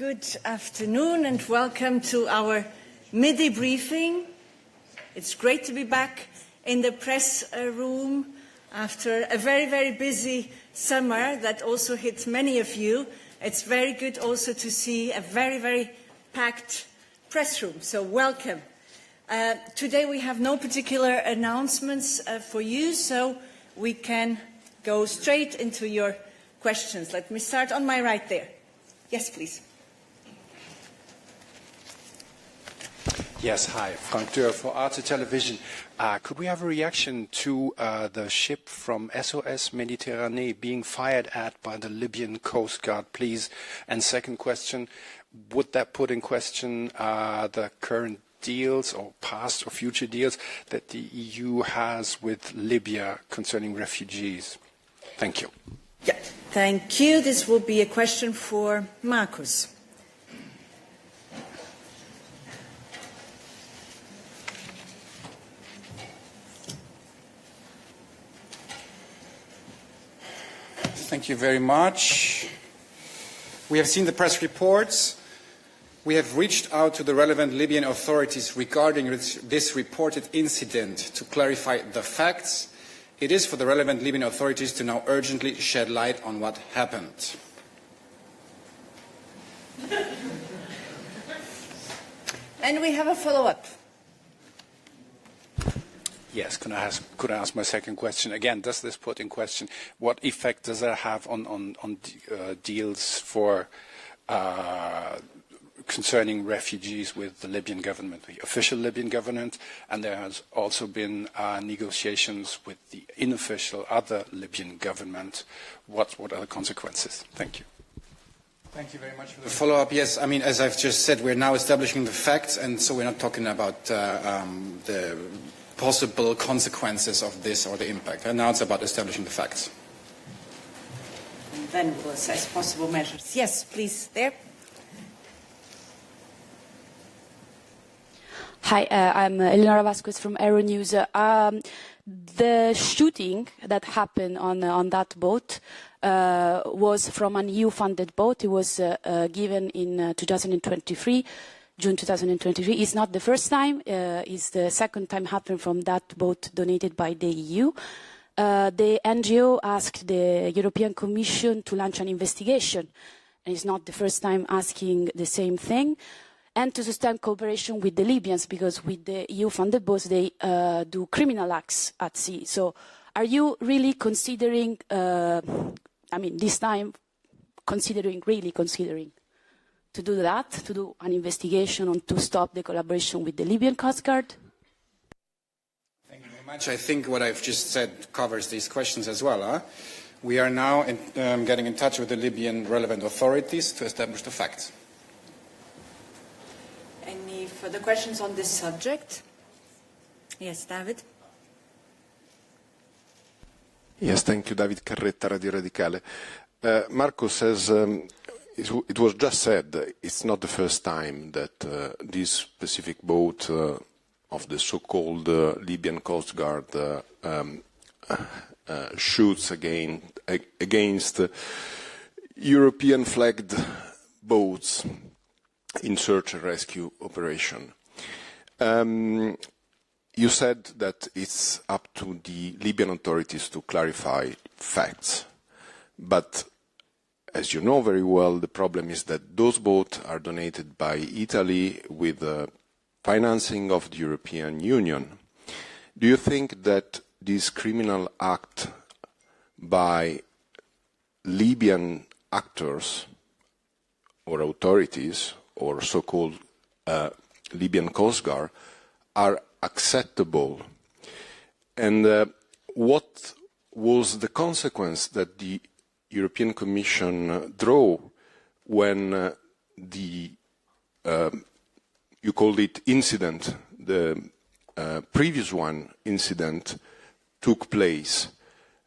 Good afternoon and welcome to our midday briefing. It's great to be back in the press room after a very, very busy summer that also hit many of you. It's very good also to see a very, very packed press room, so welcome. Today we have no particular announcements for you, so we can go straight into your questions. Let me start on my right there. Yes, please. Yes, hi. Frank Dürr for Arte Television. Could we have a reaction to the ship from SOS Mediterranee being fired at by the Libyan Coast Guard, please? And second question, would that put in question the current deals or past or future deals that the EU has with Libya concerning refugees? Thank you. Yeah, thank you. This will be a question for Marcus. Thank you very much. We have seen the press reports. We have reached out to the relevant Libyan authorities regarding this reported incident to clarify the facts. It is for the relevant Libyan authorities to now urgently shed light on what happened. And we have a follow-up. Yes, could I ask my second question again? Does this put in question what effect does that have on deals for concerning refugees with the Libyan government, the official Libyan government, and there has also been negotiations with the unofficial other Libyan government? What are the consequences? Thank you. Thank you very much for the follow-up. Yes, I mean, as I've just said, we're now establishing the facts, and so we're not talking about the possible consequences of this or the impact. And now it's about establishing the facts. And then we'll assess possible measures. Yes, please, there. Hi, I'm Eleonora Vasquez from Euronews. The shooting that happened on that boat was from an EU-funded boat. It was given in 2023. June 2023 is not the first time, it's the second time happened from that boat donated by the EU. The NGO asked the European Commission to launch an investigation, and it's not the first time asking the same thing, and to sustain cooperation with the Libyans, because with the EU-funded boats they do criminal acts at sea. So are you really considering, this time really considering to do that, to do an investigation and to stop the collaboration with the Libyan Coast Guard? Thank you very much. I think what I've just said covers these questions as well. We are now getting in touch with the Libyan relevant authorities to establish the facts. Any further questions on this subject? Yes, David. Yes, thank you. David Carretta, Radio Radicale. Marcus says, it was just said, it's not the first time that this specific boat of the so-called Libyan Coast Guard shoots against European-flagged boats in search and rescue operation. You said that it's up to the Libyan authorities to clarify facts, but as you know very well, the problem is that those boats are donated by Italy with the financing of the European Union. Do you think that this criminal act by Libyan actors or authorities or so-called Libyan Coast Guard are acceptable? And what was the consequence that the European Commission draw when the, you called it incident, the previous incident took place,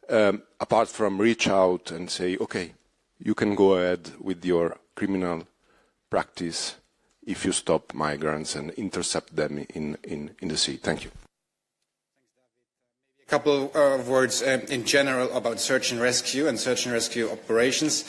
apart from reach out and say, okay, you can go ahead with your criminal practice if you stop migrants and intercept them in the sea? Thank you. A couple of words in general about search and rescue operations.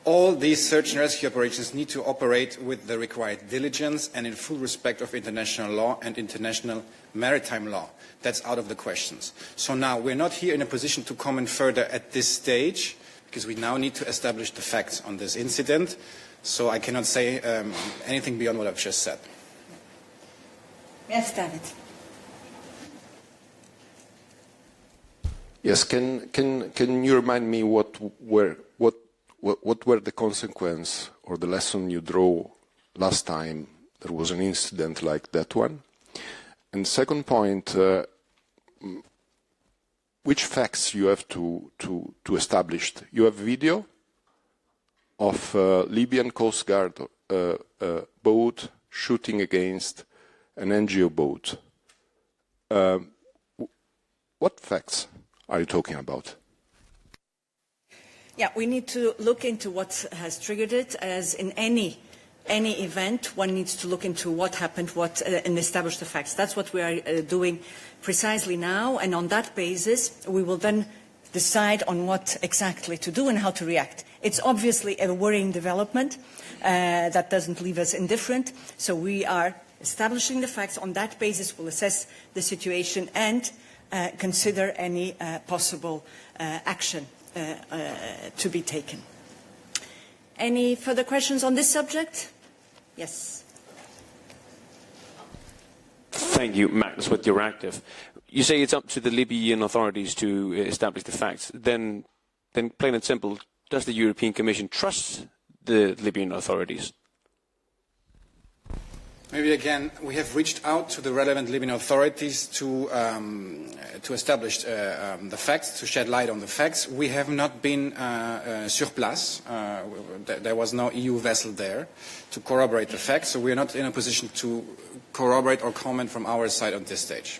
All these search and rescue operations need to operate with the required diligence and in full respect of international law and international maritime law. That's out of the questions. So now we're not here in a position to comment further at this stage because we now need to establish the facts on this incident. So I cannot say anything beyond what I've just said. Yes, David. Yes, can you remind me what were the consequences or the lesson you draw last time there was an incident like that one? And second point, which facts you have to establish? You have video of Libyan Coast Guard boat shooting against an NGO boat. What facts are you talking about? Yeah, we need to look into what has triggered it. As in any event, one needs to look into what happened, and establish the facts. That's what we are doing precisely now, and on that basis, we will then decide on what exactly to do and how to react. It's obviously a worrying development that doesn't leave us indifferent, so we are establishing the facts. On that basis, we'll assess the situation and consider any possible action to be taken. Any further questions on this subject? Yes. Thank you, Magnus, with Euractiv. You say it's up to the Libyan authorities to establish the facts. Then plain and simple, does the European Commission trust the Libyan authorities? Maybe again, we have reached out to the relevant Libyan authorities to establish the facts, to shed light on the facts. We have not been sur place. There was no EU vessel there to corroborate the facts, so we are not in a position to corroborate or comment from our side at this stage.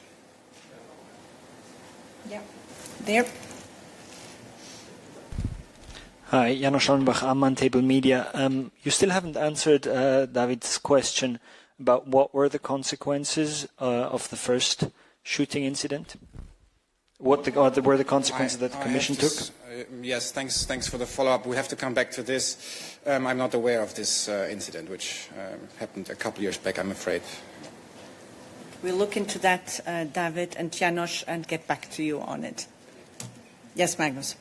Yeah. There. Hi, Janos Schallenbach, Amman Table Media. You still haven't answered David's question about what were the consequences of the first shooting incident? What were the consequences that the Commission took? Yes, thanks for the follow-up. We have to come back to this. I'm not aware of this incident, which happened a couple of years back, I'm afraid. We'll look into that, David and Janos, and get back to you on it. Yes, Magnus.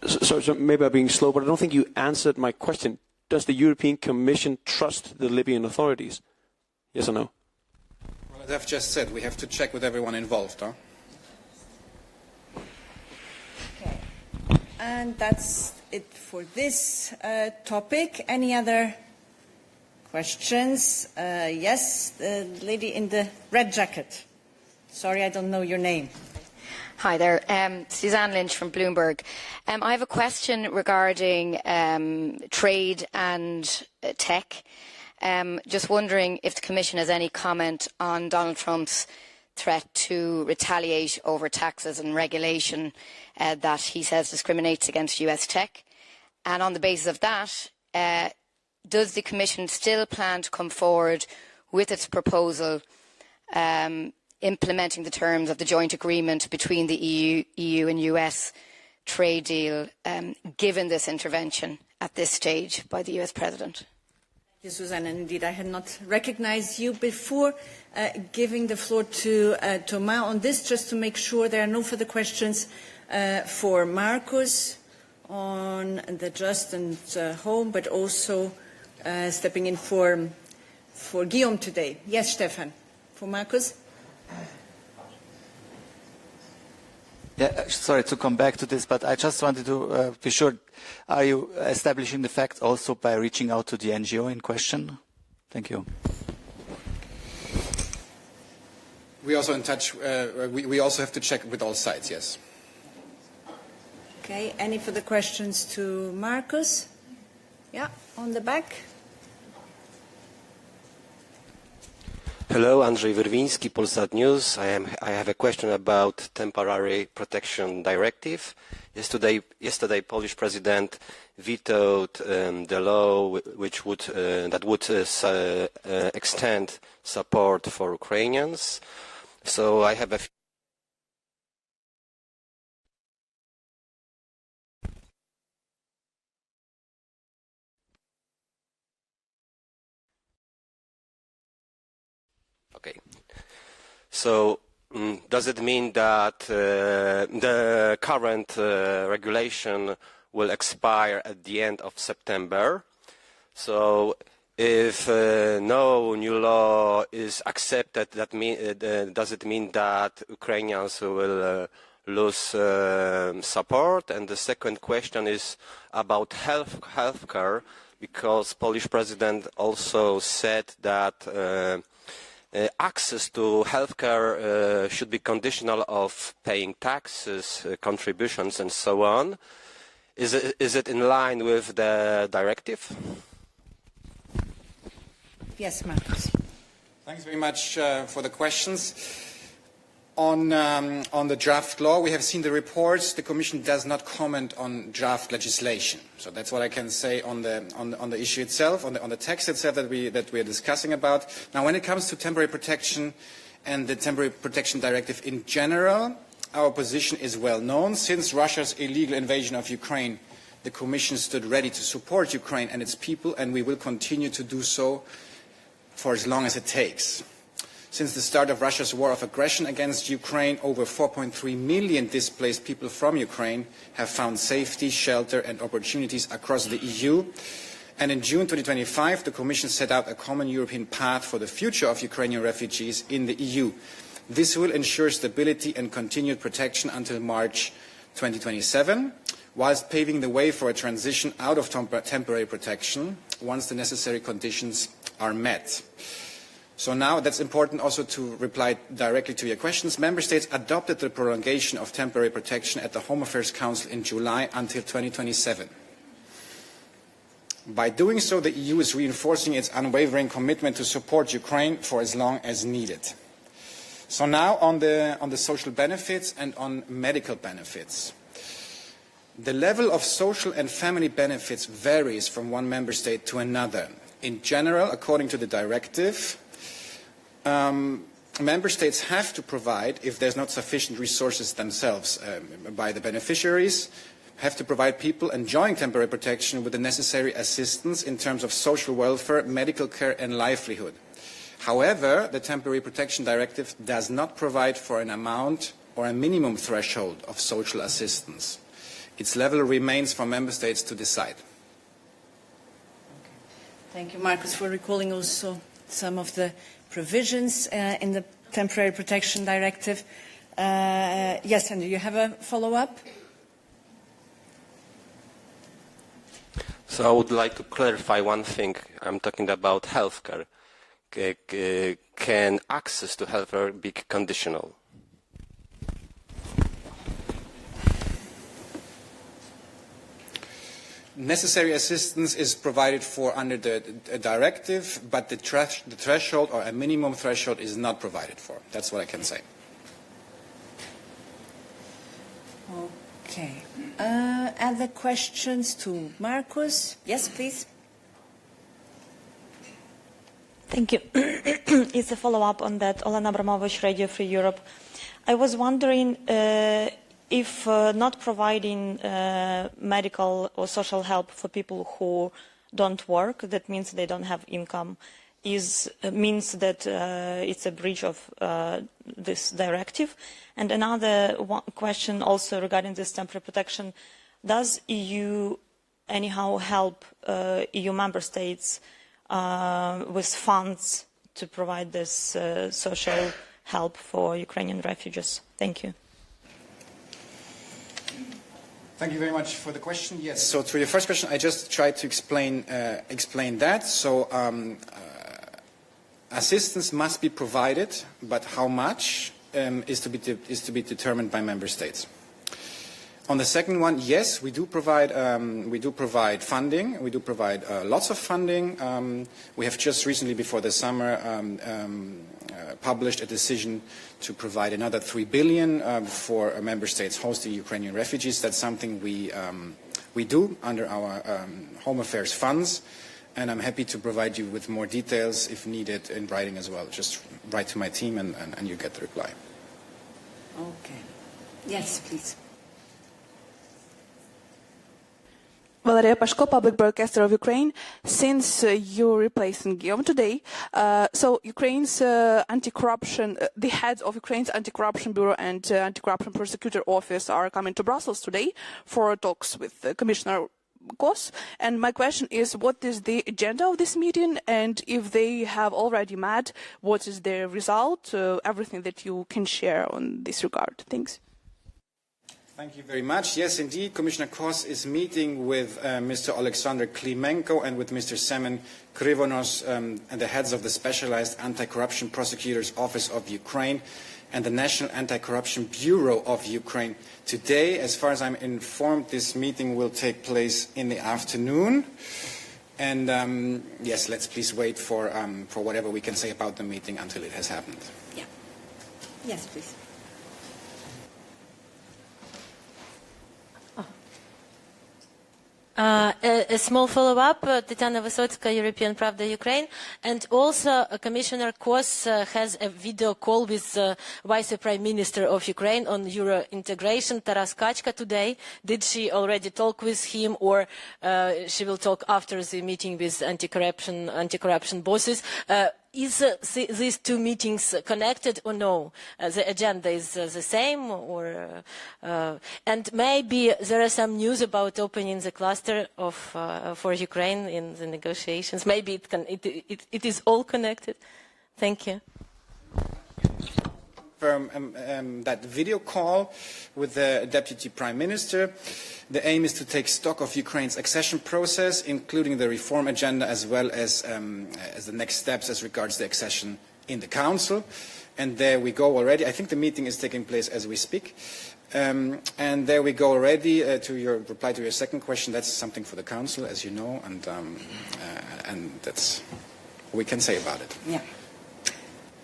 So maybe I'm being slow, but I don't think you answered my question. Does the European Commission trust the Libyan authorities? Yes or no? Well, as I've just said, we have to check with everyone involved. Huh? Okay. And that's it for this topic. Any other questions? Yes, the lady in the red jacket. Sorry, I don't know your name. Hi there, Suzanne Lynch from Bloomberg. I have a question regarding trade and tech. Just wondering if the Commission has any comment on Donald Trump's threat to retaliate over taxes and regulation that he says discriminates against US tech. And on the basis of that, does the Commission still plan to come forward with its proposal implementing the terms of the joint agreement between the EU and US trade deal, given this intervention at this stage by the US President? Thank you, Susanna. Indeed, I had not recognized you before giving the floor to Thomas on this, just to make sure there are no further questions for Marcus on the Just and Home, but also stepping in for Guillaume today. Yes, Stefan. For Marcus? Yeah, sorry to come back to this, but I just wanted to be sure, are you establishing the facts also by reaching out to the NGO in question? Thank you. We also in touch, we also have to check with all sides, yes. Okay, any further questions to Marcus? Yeah, on the back. Hello, Andrzej Wyrwiński, Polsat News. I have a question about temporary protection directive. Yesterday, Polish President vetoed the law that would extend support for Ukrainians. So I have So does it mean that the current regulation will expire at the end of September? So if no new law is accepted, does it mean that Ukrainians will lose support? And the second question is about healthcare, because Polish president also said that access to healthcare should be conditional of paying taxes, contributions, and so on. Is it in line with the directive? Yes, Marcus. Thanks very much for the questions. On the draft law, we have seen the reports. The Commission does not comment on draft legislation. So that's what I can say on the issue itself, on the text itself that we are discussing about. Now, when it comes to temporary protection and the temporary protection directive in general, our position is well known. Since Russia's illegal invasion of Ukraine, the Commission stood ready to support Ukraine and its people, and we will continue to do so for as long as it takes. Since the start of Russia's war of aggression against Ukraine, over 4.3 million displaced people from Ukraine have found safety, shelter and opportunities across the EU. And in June 2025, the Commission set out a common European path for the future of Ukrainian refugees in the EU. This will ensure stability and continued protection until March 2027, whilst paving the way for a transition out of temporary protection once the necessary conditions are met. So now that's important also to reply directly to your questions. Member States adopted the prolongation of temporary protection at the Home Affairs Council in July until 2027. By doing so, the EU is reinforcing its unwavering commitment to support Ukraine for as long as needed. So now on the social benefits and on medical benefits. The level of social and family benefits varies from one member state to another. In general, according to the directive, member states have to provide, if there's not sufficient resources themselves by the beneficiaries, have to provide people enjoying temporary protection with the necessary assistance in terms of social welfare, medical care and livelihood. However, the Temporary Protection Directive does not provide for an amount or a minimum threshold of social assistance. Its level remains for member states to decide. Thank you, Marcus, for recalling also some of the provisions in the Temporary Protection Directive. Yes, Andrew, you have a follow-up? So I would like to clarify one thing. I'm talking about healthcare. Can access to healthcare be conditional? Necessary assistance is provided for under the directive, but the threshold or a minimum threshold is not provided for. That's what I can say. Okay. Other questions to Marcus? Yes, please. Thank you. It's a follow-up on that. Olena Abramovich, Radio Free Europe. I was wondering if not providing medical or social help for people who don't work, that means they don't have income, means that it's a breach of this directive. And another question also regarding this temporary protection, does EU anyhow help EU member states with funds to provide this social help for Ukrainian refugees? Thank you. Thank you very much for the question. Yes, so to your first question, I just tried to explain that. So assistance must be provided, but how much is to be determined by member states. On the second one, yes, we do provide funding. We do provide lots of funding. We have just recently, before the summer, published a decision to provide another 3 billion for member states hosting Ukrainian refugees. That's something we do under our Home Affairs funds, and I'm happy to provide you with more details if needed in writing as well. Just write to my team and you get the reply. Okay. Yes, please. Valeria Pashko, public broadcaster of Ukraine. Since you're replacing Guillaume today, so Ukraine's anti-corruption, the heads of Ukraine's anti-corruption bureau and anti-corruption prosecutor office are coming to Brussels today for talks with Commissioner Kos. And my question is, what is the agenda of this meeting? And if they have already met, what is the result? Everything that you can share on this regard. Thanks. Thank you very much. Yes, indeed, Commissioner Kos is meeting with Mr. Alexander Klimenko and with Mr. Semen Krivonos and the heads of the Specialized Anti-Corruption Prosecutor's Office of Ukraine and the National Anti-Corruption Bureau of Ukraine. Today, as far as I'm informed, this meeting will take place in the afternoon. And yes, let's please wait for whatever we can say about the meeting until it has happened. Yeah. Yes, please. A small follow-up, Tatiana Vysotska, European Pravda, Ukraine, and also Commissioner Kos has a video call with Vice Prime Minister of Ukraine on Euro integration, Taras Kachka, today. Did she already talk with him, or she will talk after the meeting with anti-corruption bosses? Is these two meetings connected or no? The agenda is the same, or and maybe there are some news about opening the cluster of for Ukraine in the negotiations. Maybe it is all connected. Thank you. That video call with the Deputy Prime Minister. The aim is to take stock of Ukraine's accession process, including the reform agenda, as well as the next steps as regards the accession in the Council. And there we go already. I think the meeting is taking place as we speak. And there we go already. To your reply to your second question, that's something for the Council, as you know, and that's what we can say about it. Yeah.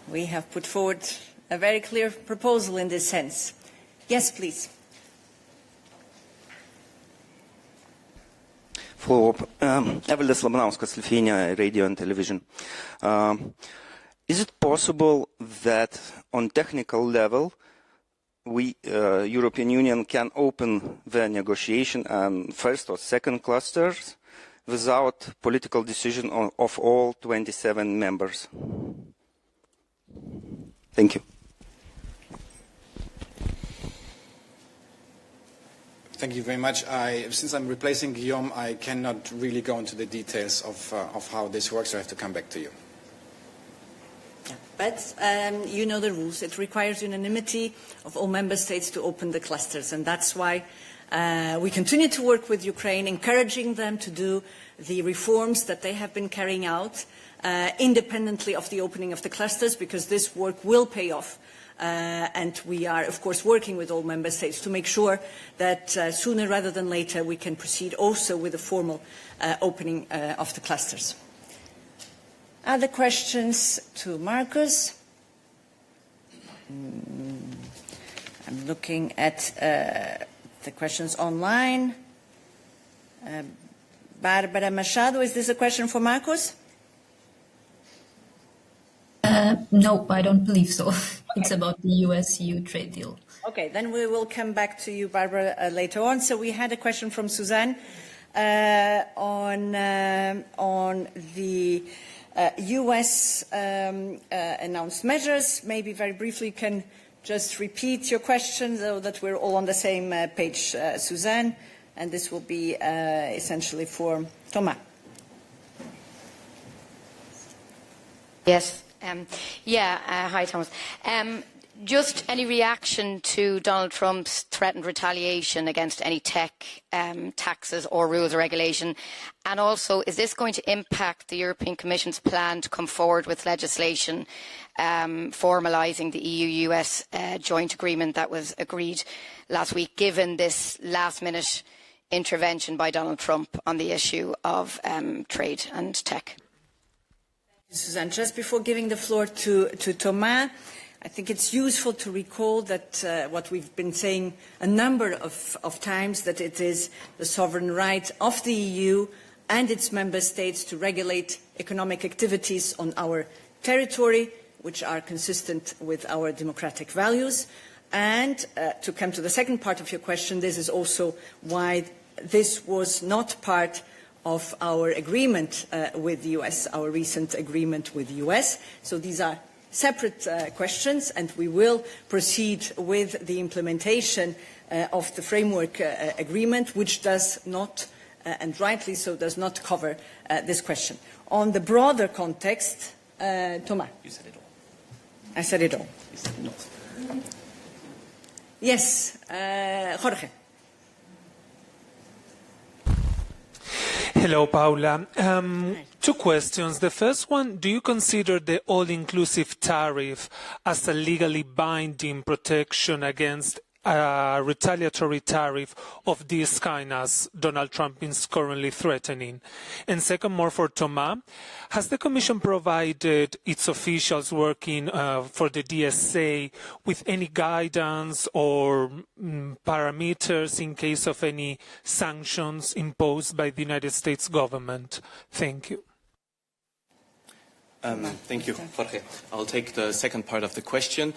We have put forward a very clear proposal in this sense. Yes, please. Follow-up. Evaldas Labanauskas, Lithuania Radio and Television. Is it possible that on technical level we, European Union, can open the negotiation on first or second clusters without political decision of all 27 members? Thank you. Thank you very much. Since I'm replacing Guillaume, I cannot really go into the details of how this works. So I have to come back to you. Yeah. But you know the rules. It requires unanimity of all member states to open the clusters, and that's why we continue to work with Ukraine, encouraging them to do the reforms that they have been carrying out independently of the opening of the clusters, because this work will pay off. And we are, of course, working with all member states to make sure that sooner rather than later we can proceed also with the formal opening of the clusters. Other questions to Marcus? I'm looking at the questions online. Barbara Machado, is this a question for Marcos? No, I don't believe so. It's about the US-EU trade deal. Okay, then we will come back to you, Barbara, later on. So we had a question from Suzanne on the US announced measures. Maybe very briefly you can just repeat your question so that we're all on the same page, Suzanne. And this will be essentially for Thomas. Yes. Hi, Thomas. Just any reaction to Donald Trump's threatened retaliation against any tech taxes or rules or regulation? And also, is this going to impact the European Commission's plan to come forward with legislation formalising the EU-US joint agreement that was agreed last week, given this last-minute intervention by Donald Trump on the issue of trade and tech? Suzanne, just before giving the floor to Thomas, I think it's useful to recall that what we've been saying a number of times, that it is the sovereign right of the EU and its member states to regulate economic activities on our territory, which are consistent with our democratic values. And to come to the second part of your question, this is also why this was not part of our agreement with the US, our recent agreement with the US. So these are separate questions, and we will proceed with the implementation of the framework agreement, which does not, and rightly so, does not cover this question. On the broader context, Thomas. You said it all. I said it all. You said it all. Yes, Jorge. Hello, Paula. Two questions. The first one, do you consider the all-inclusive tariff as a legally binding protection against a retaliatory tariff of this kind as Donald Trump is currently threatening? And second, more for Thomas, has the Commission provided its officials working for the DSA with any guidance or parameters in case of any sanctions imposed by the United States government? Thank you. Thank you, Jorge. I'll take the second part of the question.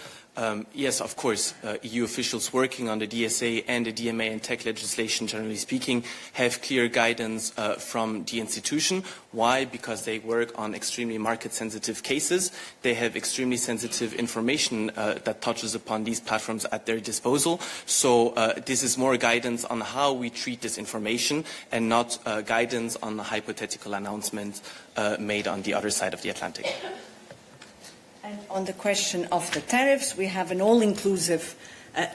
Yes, of course, EU officials working on the DSA and the DMA and tech legislation, generally speaking, have clear guidance from the institution. Why? Because they work on extremely market-sensitive cases. They have extremely sensitive information that touches upon these platforms at their disposal. So this is more guidance on how we treat this information and not guidance on the hypothetical announcement made on the other side of the Atlantic. And on the question of the tariffs, we have an all-inclusive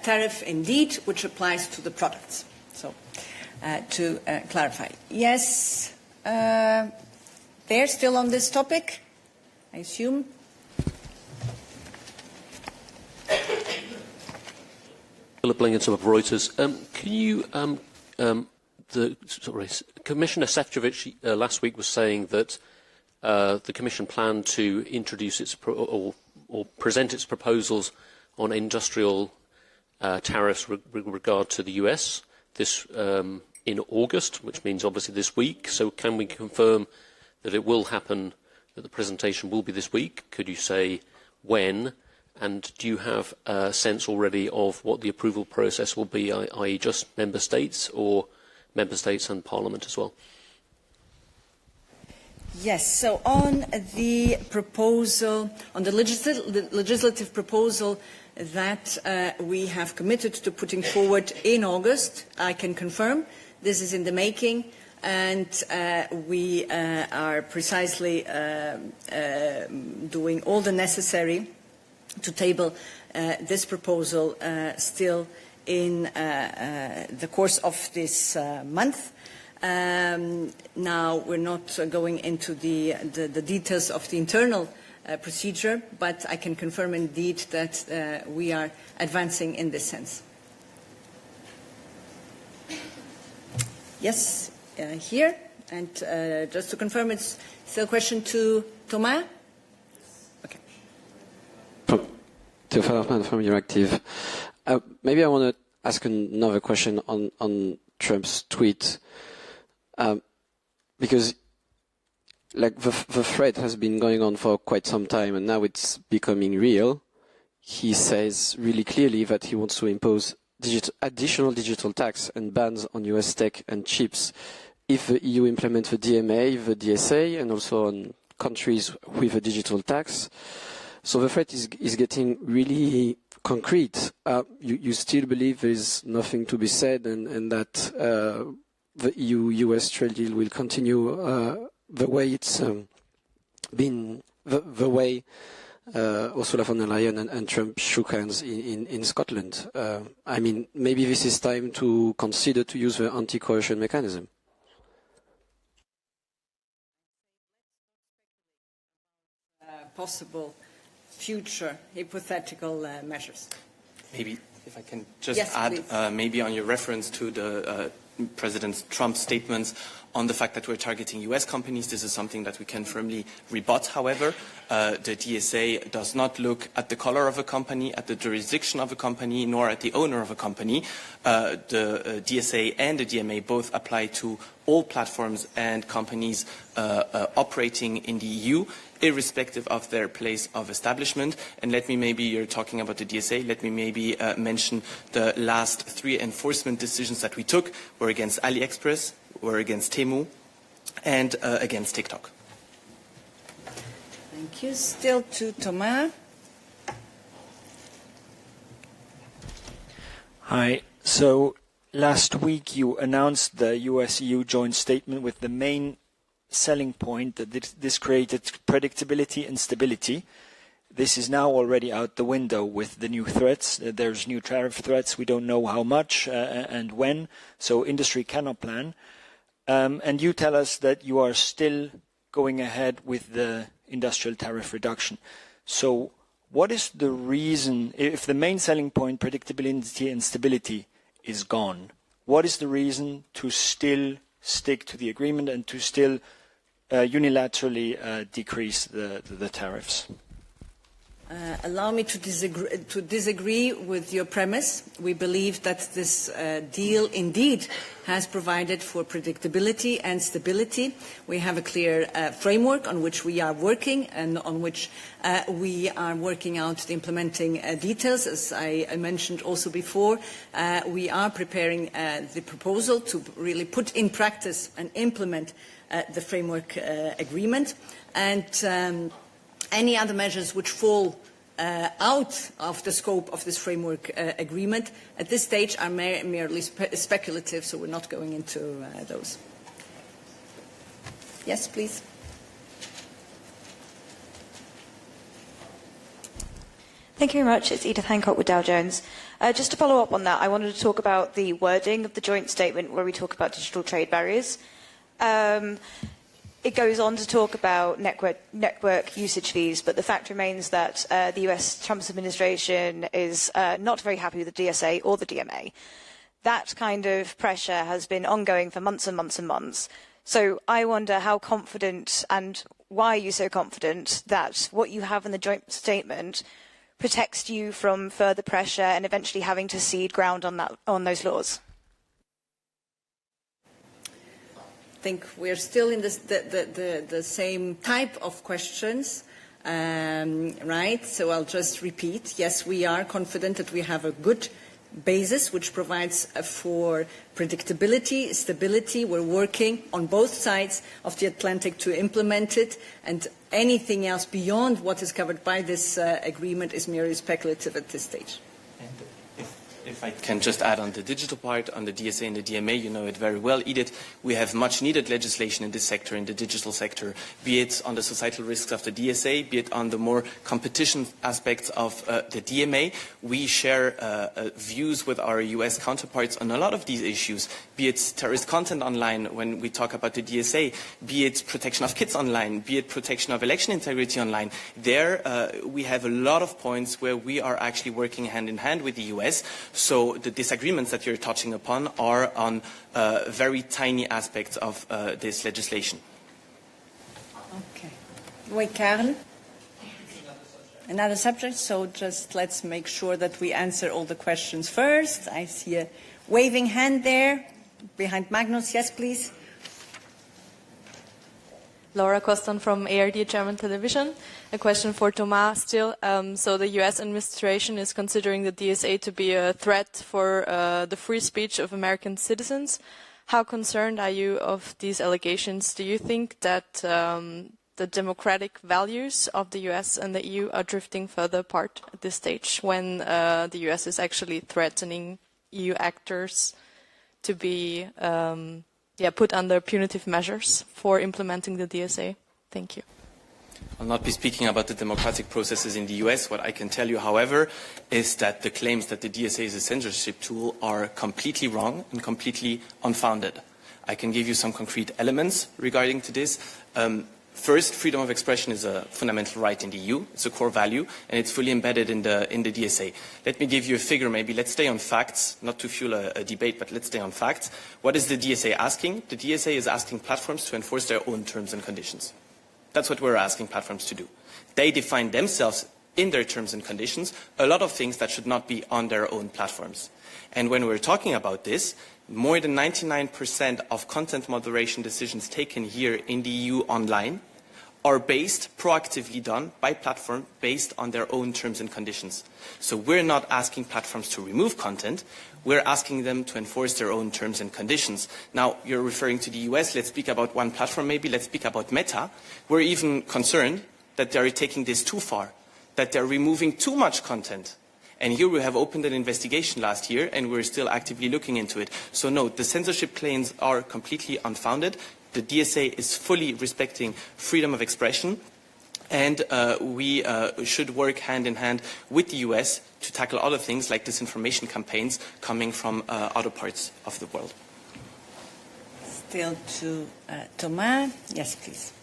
tariff indeed, which applies to the products. So, to clarify. Yes, they're still on this topic, I assume. Philip Lingenson of Reuters. Can you, Commissioner Šefčovič last week was saying that the Commission planned to introduce its or present its proposals on industrial tariffs with regard to the US this in August, which means obviously this week. So can we confirm that it will happen, that the presentation will be this week? Could you say when? And do you have a sense already of what the approval process will be, i.e. just Member States or Member States and Parliament as well? Yes, so on the proposal, on the legislative proposal that we have committed to putting forward in August, I can confirm this is in the making, and we are precisely doing all the necessary to table this proposal still in the course of this month. Now, we're not going into the details of the internal procedure, but I can confirm indeed that we are advancing in this sense. Yes, here. And just to confirm, it's still a question to Thomas? Okay. Theophile Hoffman from Euractiv. Maybe I want to ask another question on Trump's tweet. Because like the threat has been going on for quite some time and now it's becoming real. He says really clearly that he wants to impose additional digital tax and bans on US tech and chips if the EU implements the DMA, the DSA, and also on countries with a digital tax. So the threat is getting really concrete. You still believe there is nothing to be said and that the EU-US trade deal will continue the way it's been, the way Ursula von der Leyen and Trump shook hands in Scotland. I mean, maybe this is time to consider to use the anti-coercion mechanism. Possible future hypothetical measures. Maybe if I can just add, maybe on your reference to the President Trump's statements on the fact that we're targeting US companies. This is something that we can firmly rebut, however. The DSA does not look at the color of a company, at the jurisdiction of a company, nor at the owner of a company. The DSA and the DMA both apply to all platforms and companies operating in the EU, irrespective of their place of establishment. And let me maybe, you're talking about the DSA, let me maybe mention the last 3 enforcement decisions that we took were against AliExpress, were against Temu, and against TikTok. Thank you. Still to Thomas. Hi. So last week you announced the US-EU joint statement with the main selling point that this created predictability and stability. This is now already out the window with the new threats. There's new tariff threats. We don't know how much and when, so industry cannot plan. And you tell us that you are still going ahead with the industrial tariff reduction. So what is the reason, if the main selling point, predictability and stability, is gone, what is the reason to still stick to the agreement and to still unilaterally decrease the tariffs? Allow me to disagree with your premise. We believe that this deal indeed has provided for predictability and stability. We have a clear framework on which we are working and on which we are working out the implementing details. As I mentioned also before, we are preparing the proposal to really put in practice and implement the framework agreement. And any other measures which fall out of the scope of this framework agreement at this stage are merely speculative, so we're not going into those. Yes, please. Thank you very much. It's Edith Hancock with Dow Jones. Just to follow up on that, I wanted to talk about the wording of the joint statement where we talk about digital trade barriers. It goes on to talk about network usage fees, but the fact remains that the US Trump's administration is not very happy with the DSA or the DMA. That kind of pressure has been ongoing for months and months and months. So I wonder how confident and why are you so confident that what you have in the joint statement protects you from further pressure and eventually having to cede ground on those laws? I think we're still in the same type of questions, right? So I'll just repeat. Yes, we are confident that we have a good basis which provides for predictability, stability. We're working on both sides of the Atlantic to implement it, and anything else beyond what is covered by this agreement is merely speculative at this stage. If I can just add on the digital part, on the DSA and the DMA, you know it very well, Edith. We have much needed legislation in this sector, in the digital sector, be it on the societal risks of the DSA, be it on the more competition aspects of the DMA. We share views with our US counterparts on a lot of these issues, be it terrorist content online when we talk about the DSA, be it protection of kids online, be it protection of election integrity online. There we have a lot of points where we are actually working hand in hand with the US. So the disagreements that you're touching upon are on very tiny aspects of this legislation. Okay. Wait, Karen? Another subject, so just let's make sure that we answer all the questions first. I see a waving hand there behind Magnus. Yes, please. Laura Coston from ARD German Television. A question for Thomas still. So the US administration is considering the DSA to be a threat for the free speech of American citizens. How concerned are you of these allegations? Do you think that the democratic values of the US and the EU are drifting further apart at this stage when the US is actually threatening EU actors to be put under punitive measures for implementing the DSA? Thank you. I'll not be speaking about the democratic processes in the US. What I can tell you, however, is that the claims that the DSA is a censorship tool are completely wrong and completely unfounded. I can give you some concrete elements regarding to this. First, freedom of expression is a fundamental right in the EU. It's a core value, and it's fully embedded in the DSA. Let me give you a figure, maybe. Let's stay on facts, not to fuel a debate, but let's stay on facts. What is the DSA asking? The DSA is asking platforms to enforce their own terms and conditions. That's what we're asking platforms to do. They define themselves in their terms and conditions a lot of things that should not be on their own platforms. And when we're talking about this, more than 99% of content moderation decisions taken here in the EU online are proactively done by platforms based on their own terms and conditions. So we're not asking platforms to remove content, we're asking them to enforce their own terms and conditions. Now, you're referring to the US, let's speak about one platform maybe, let's speak about Meta. We're even concerned that they're taking this too far, that they're removing too much content. And here we have opened an investigation last year, and we're still actively looking into it. So no, the censorship claims are completely unfounded. The DSA is fully respecting freedom of expression, and we should work hand in hand with the US to tackle other things like disinformation campaigns coming from other parts of the world. Still to Thomas. Yes, please.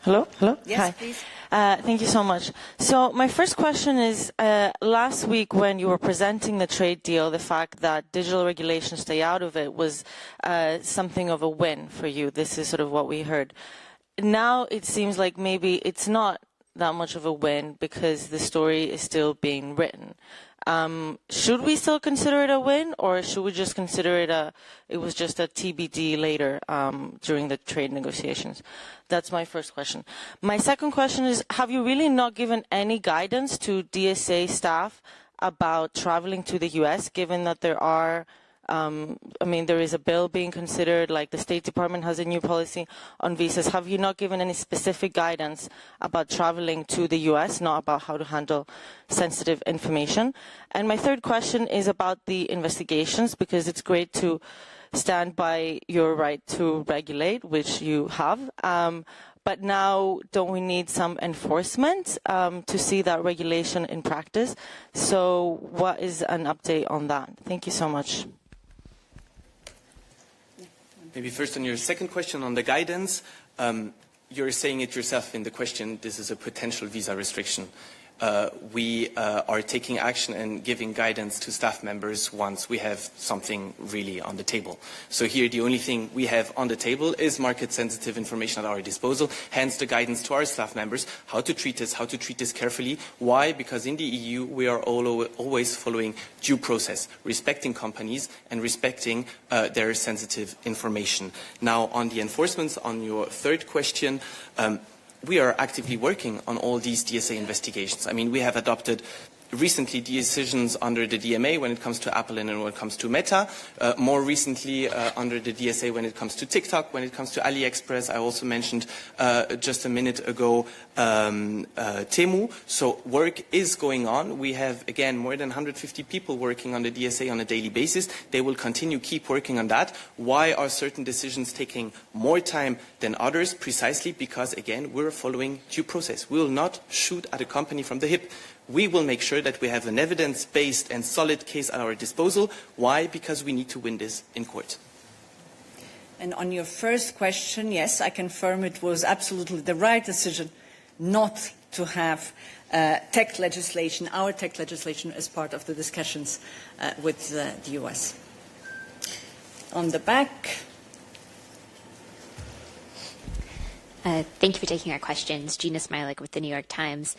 Hello? Yes, Hi. please. Thank you so much. So my first question is, last week when you were presenting the trade deal, the fact that digital regulations stay out of it was something of a win for you. This is sort of what we heard. Now it seems like maybe it's not that much of a win because the story is still being written. Should we still consider it a win, or should we just consider it was just a TBD later during the trade negotiations? That's my first question. My second question is, have you really not given any guidance to DSA staff about traveling to the US, given that there are there is a bill being considered, like the State Department has a new policy on visas. Have you not given any specific guidance about traveling to the US, not about how to handle sensitive information? And my third question is about the investigations, because it's great to stand by your right to regulate, which you have. But now, don't we need some enforcement to see that regulation in practice? So what is an update on that? Thank you so much. Maybe first on your second question on the guidance, you're saying it yourself in the question, this is a potential visa restriction. We are taking action and giving guidance to staff members once we have something really on the table. So here the only thing we have on the table is market-sensitive information at our disposal, hence the guidance to our staff members, how to treat this carefully. Why? Because in the EU we are always following due process, respecting companies and respecting their sensitive information. Now on the enforcement, on your third question, we are actively working on all these DSA investigations. I mean, we have adopted recently decisions under the DMA when it comes to Apple and when it comes to Meta, more recently under the DSA when it comes to TikTok, when it comes to AliExpress. I also mentioned just a minute ago Temu. So work is going on. We have, again, more than 150 people working on the DSA on a daily basis. They will keep working on that. Why are certain decisions taking more time than others? Precisely because, again, we're following due process. We will not shoot at a company from the hip. We will make sure that we have an evidence-based and solid case at our disposal. Why? Because we need to win this in court. And on your first question, yes, I confirm it was absolutely the right decision not to have tech legislation, our tech legislation, as part of the discussions with the US. On the back. Thank you for taking our questions. Gina Smilik with the New York Times.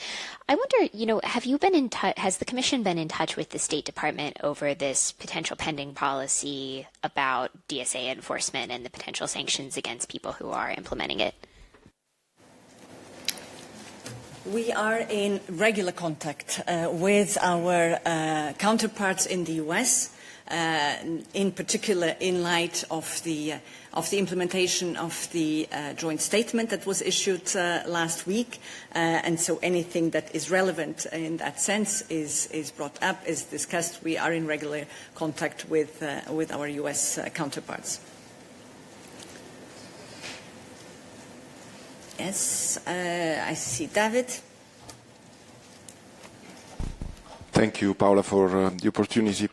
I wonder, have you been in touch? Has the Commission been in touch with the State Department over this potential pending policy about DSA enforcement and the potential sanctions against people who are implementing it? We are in regular contact with our counterparts in the US. In particular, in light of the implementation of the joint statement that was issued last week, and so anything that is relevant in that sense is brought up, is discussed. We are in regular contact with our US counterparts. Yes, I see David. Thank you, Paula, for the opportunity.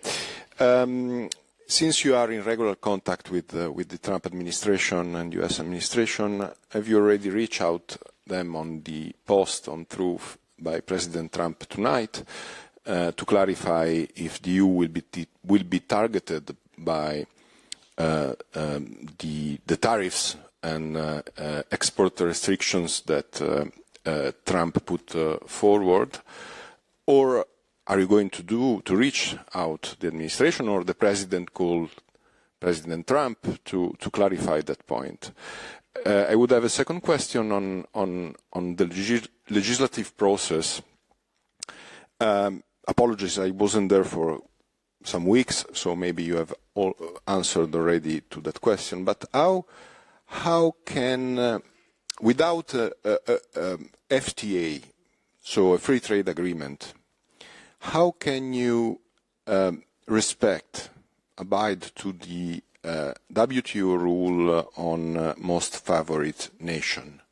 Since you are in regular contact with the Trump administration and U.S. administration, have you already reached out them on the post on Truth by President Trump tonight to clarify if the EU will be targeted by the tariffs and export restrictions that Trump put forward, or are you going to reach out the administration or the president call President Trump to clarify that point? I would have a second question on the legislative process. Apologies, I wasn't there for some weeks, so maybe you have all answered already to that question. But how can, without FTA, so a free trade agreement, how can you abide to the WTO rule on most favored nation?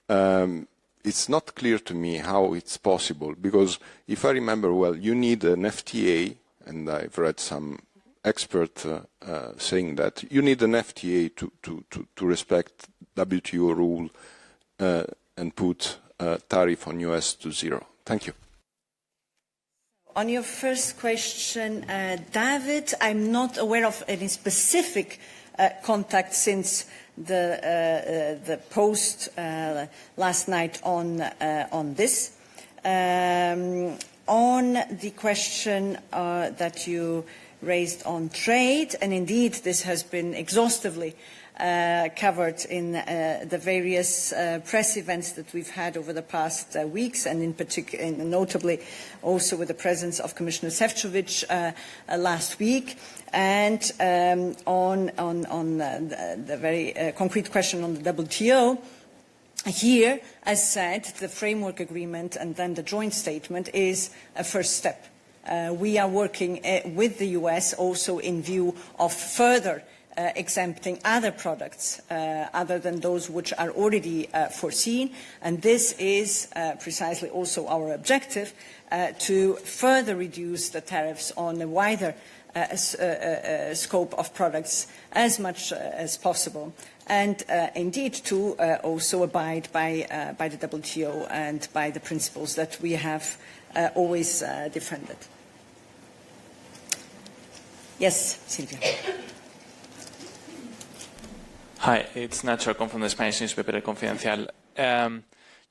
It's not clear to me how it's possible, because if I remember well, you need an FTA, and I've read some expert saying that you need an FTA to respect WTO rule and put tariff on US to 0. Thank you. On your first question, David, I'm not aware of any specific contact since the post last night on this. On the question that you raised on trade, and indeed this has been exhaustively covered in the various press events that we've had over the past weeks, and in particular, notably also with the presence of Commissioner Šefčovič last week. And on the very concrete question on the WTO, here, as said, the framework agreement and then the joint statement is a first step. We are working with the US also in view of further exempting other products other than those which are already foreseen, and this is precisely also our objective, to further reduce the tariffs on a wider scope of products as much as possible, and indeed to also abide by the WTO and by the principles that we have always defended. Yes, Silvia. Hi, it's Nacho from the Spanish newspaper El Confidencial.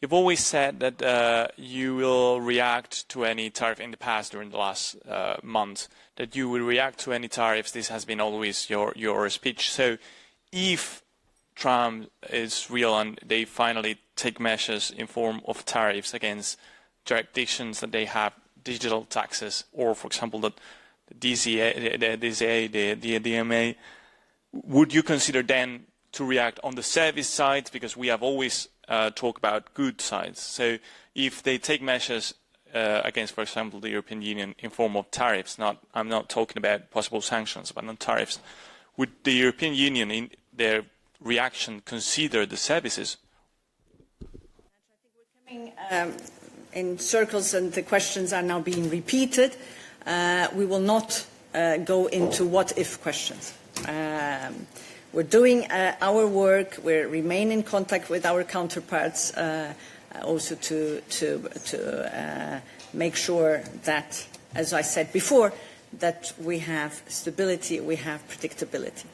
You've always said that you will react to any tariff in the past during the last month, that you will react to any tariffs. This has been always your speech. So if Trump is real and they finally take measures in form of tariffs against jurisdictions that they have digital taxes, or, for example, that the DMA, would you consider then to react on the service side, because we have always talked about good sides? So if they take measures against, for example, the European Union in form of tariffs, I'm not talking about possible sanctions, but on tariffs, would the European Union in their reaction consider the services? I think we're coming in circles and the questions are now being repeated. We will not go into what-if questions. We're doing our work. We remain in contact with our counterparts, also to make sure that, as I said before, that we have stability, we have predictability.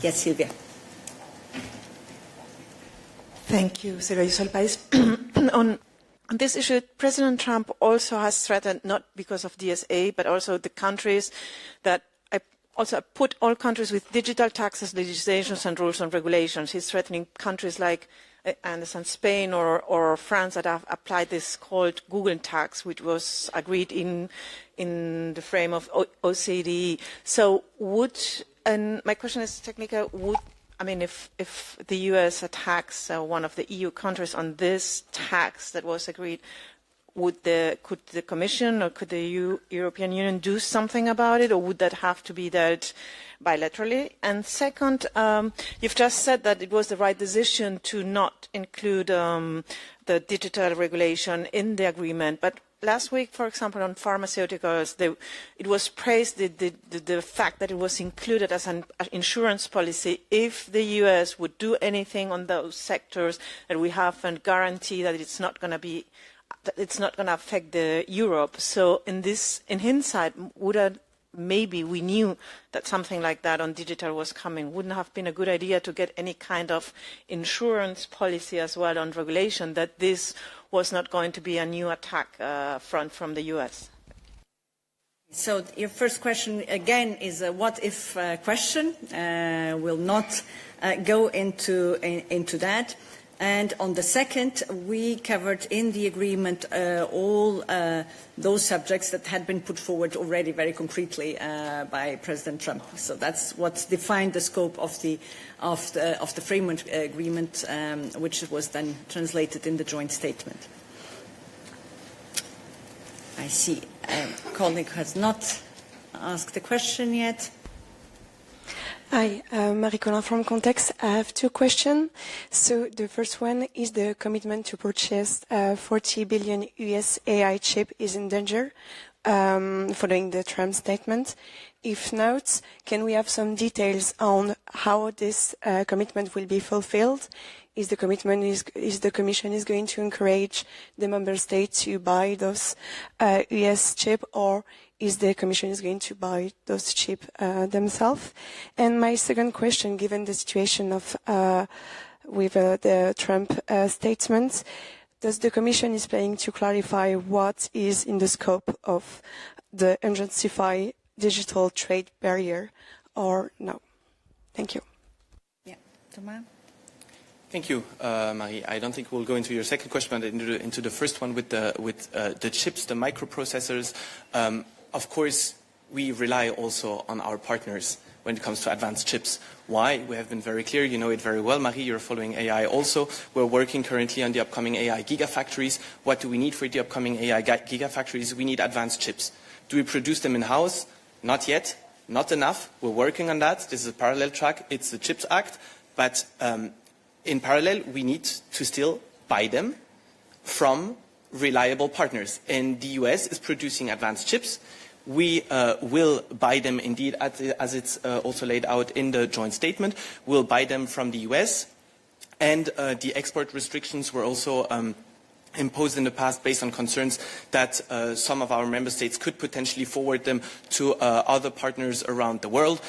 Yes, Silvia. Thank you, Silvia Yeytuo, País. On this issue, President Trump also has threatened, not because of DSA, but also the countries that also put all countries with digital taxes, legislations and rules and regulations. He's threatening countries like, I understand, Spain or France that have applied this called Google tax, which was agreed in the frame of OECD. So and my question is technical, if the US attacks one of the EU countries on this tax that was agreed, could the Commission or could the European Union do something about it, or would that have to be dealt bilaterally? And second, you've just said that it was the right decision to not include the digital regulation in the agreement, but last week, for example, on pharmaceuticals, it was praised the fact that it was included as an insurance policy. If the US would do anything on those sectors, that we have a guarantee that it's not going to affect the Europe. So in hindsight, maybe we knew that something like that on digital was coming. Wouldn't have been a good idea to get any kind of insurance policy as well on regulation, that this was not going to be a new attack front from the US. So your first question again is a what-if question. We'll not go into that. And on the second, we covered in the agreement all those subjects that had been put forward already very concretely by President Trump. So that's what defined the scope of the framework agreement, which was then translated in the joint statement. I see a colleague has not asked a question yet. Hi, Marie-Colin from Context. I have two questions. So the first one is the commitment to purchase 40 billion US AI chip is in danger following the Trump statement. If not, can we have some details on how this commitment will be fulfilled? Is the Commission is going to encourage the member states to buy those US chip, or is the Commission is going to buy those chips themselves? And my second question, given the situation of with the Trump statements, does the Commission is planning to clarify what is in the scope of the unjustified digital trade barrier, or no? Thank you. Yeah, Thomas. Thank you, Marie. I don't think we'll go into your second question, but into the first one with the chips, the microprocessors. Of course, we rely also on our partners when it comes to advanced chips. Why? We have been very clear. You know it very well, Marie. You're following AI also. We're working currently on the upcoming AI gigafactories. What do we need for the upcoming AI gigafactories? We need advanced chips. Do we produce them in-house? Not yet. Not enough. We're working on that. This is a parallel track. It's the CHIPS Act. But in parallel, we need to still buy them from reliable partners. And the US is producing advanced chips. We will buy them indeed, as it's also laid out in the joint statement. We'll buy them from the US. And the export restrictions were also imposed in the past based on concerns that some of our member states could potentially forward them to other partners around the world.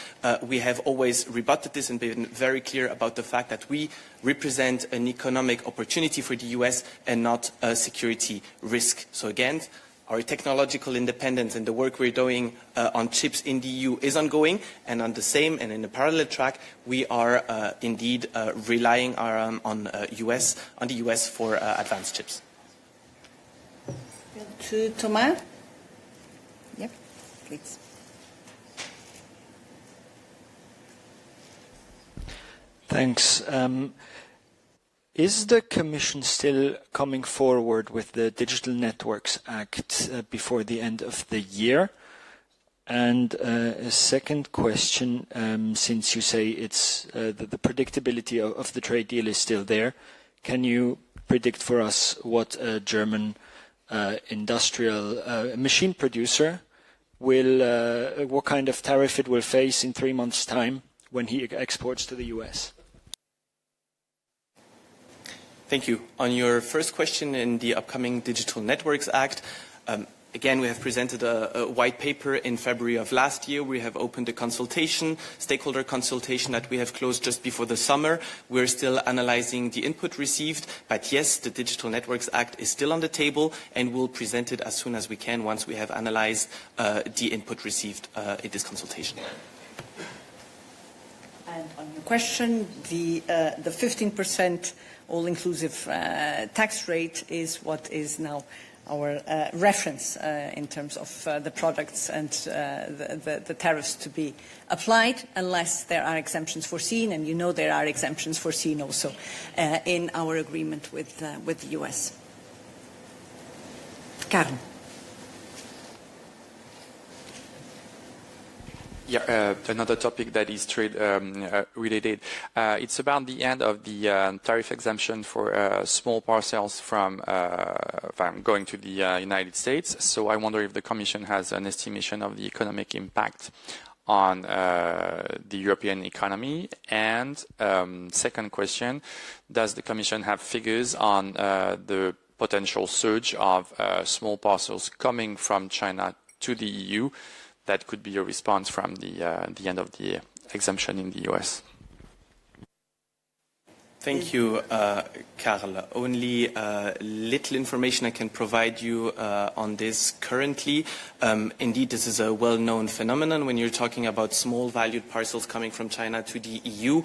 We have always rebutted this and been very clear about the fact that we represent an economic opportunity for the US and not a security risk. So again, our technological independence and the work we're doing on chips in the EU is ongoing, and on the same and in a parallel track, we are indeed relying on the US for advanced chips. To Thomas? Yep, please. Thanks. Is the Commission still coming forward with the Digital Networks Act before the end of the year? And a second question, since you say it's the predictability of the trade deal is still there, can you predict for us what a German industrial machine producer will, what kind of tariff it will face in 3 months' time when he exports to the US? Thank you. On your first question in the upcoming Digital Networks Act, again, we have presented a white paper in February of last year. We have opened a consultation, stakeholder consultation that we have closed just before the summer. We're still analyzing the input received, but yes, the Digital Networks Act is still on the table, and we'll present it as soon as we can once we have analyzed the input received in this consultation. And on your question, the 15% all-inclusive tax rate is what is now our reference in terms of the products and the tariffs to be applied, unless there are exemptions foreseen, and you know there are exemptions foreseen also in our agreement with the US. Karen. Yeah, another topic that is trade related. It's about the end of the tariff exemption for small parcels from going to the United States. So I wonder if the Commission has an estimation of the economic impact on the European economy. And second question, does the Commission have figures on the potential surge of small parcels coming from China to the EU? That could be a response from the end of the exemption in the US. Thank you, Karl. Only little information I can provide you on this currently. Indeed, this is a well-known phenomenon. When you're talking about small valued parcels coming from China to the EU,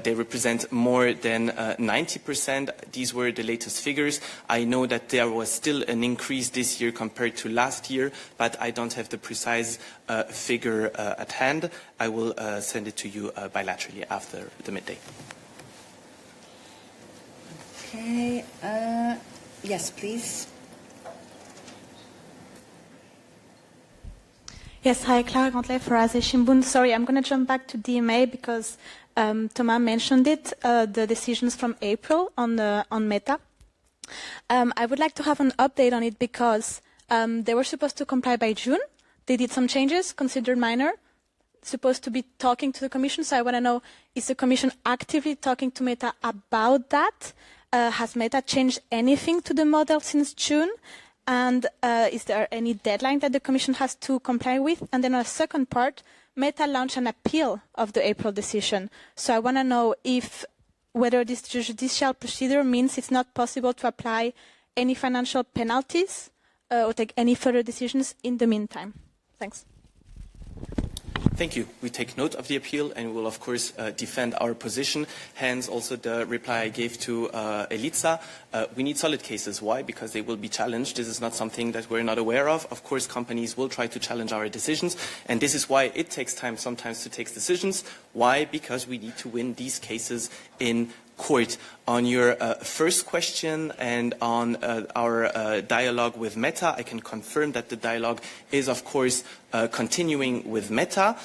they represent more than 90%. These were the latest figures. I know that there was still an increase this year compared to last year, but I don't have the precise figure at hand. I will send it to you bilaterally after the midday. Okay. Yes, please. Yes, hi, Clara Gantelet for Aze Shimbun. Sorry, I'm going to jump back to DMA because Thomas mentioned it, the decisions from April on Meta. I would like to have an update on it because they were supposed to comply by June. They did some changes, considered minor, supposed to be talking to the Commission. So I want to know, is the Commission actively talking to Meta about that? Has Meta changed anything to the model since June? And is there any deadline that the Commission has to comply with? And then on a second part, Meta launched an appeal of the April decision. So I want to know whether this judicial procedure means it's not possible to apply any financial penalties or take any further decisions in the meantime. Thanks. Thank you. We take note of the appeal and will, of course, defend our position. Hence, also the reply I gave to Eliza. We need solid cases. Why? Because they will be challenged. This is not something that we're not aware of. Of course, companies will try to challenge our decisions. And this is why it takes time sometimes to take decisions. Why? Because we need to win these cases in court. On your first question and on our dialogue with Meta, I can confirm that the dialogue is, of course, continuing with Meta.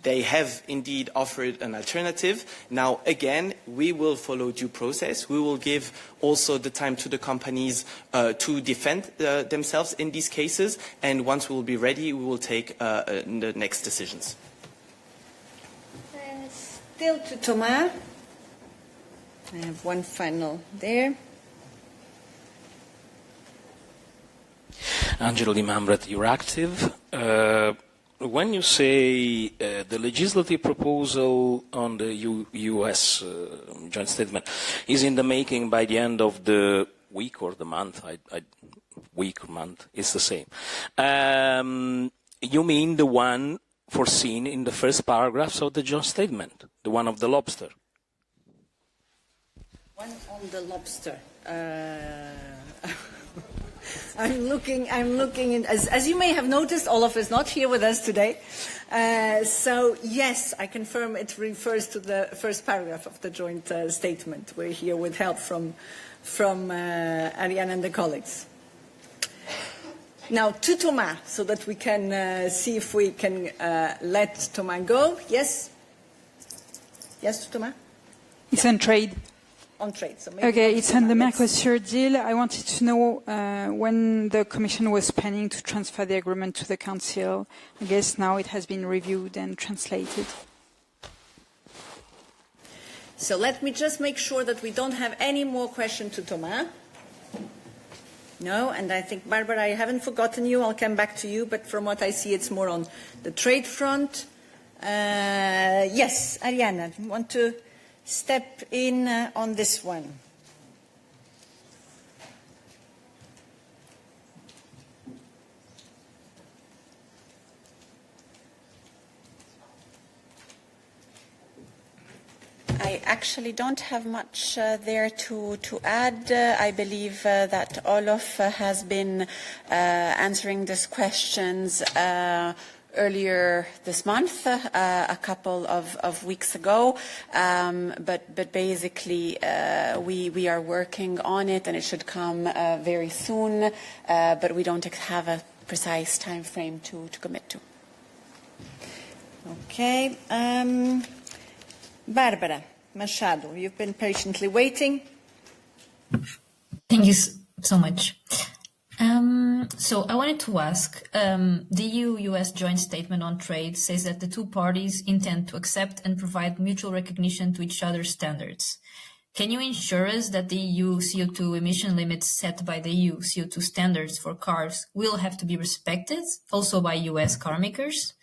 They have indeed offered an alternative. Now, again, we will follow due process. We will give also the time to the companies to defend themselves in these cases. And once we will be ready, we will take the next decisions. Still to Thomas. I have one final there. Angelo Di Mambret, you're active. When you say the legislative proposal on the U.S. joint statement is in the making by the end of the week or the month, week or month, it's the same. You mean the one foreseen in the first paragraphs of the joint statement, the one of the lobster? One on the lobster. I'm looking in, as you may have noticed, Olaf is not here with us today. So yes, I confirm it refers to the first paragraph of the joint statement. We're here with help from Ariane and the colleagues. Now to Thomas, so that we can see if we can let Thomas go. Yes? Yes, Thomas? It's on trade. On trade. So maybe okay, it's on the Mercosur deal. I wanted to know when the Commission was planning to transfer the agreement to the Council. I guess now it has been reviewed and translated. So let me just make sure that we don't have any more questions to Thomas. No, and I think, Barbara, I haven't forgotten you. I'll come back to you, but from what I see, it's more on the trade front. Yes, Ariana, you want to step in on this one? I actually don't have much there to add. I believe that Olaf has been answering these questions earlier this month, a couple of weeks ago, but basically we are working on it and it should come very soon, but we don't have a precise time frame to commit to. Okay. Barbara Machado, you've been patiently waiting. Thank you so much. So I wanted to ask, the EU-US joint statement on trade says that the two parties intend to accept and provide mutual recognition to each other's standards. Can you ensure us that the EU CO2 emission limits set by the EU CO2 standards for cars will have to be respected, also by US car makers?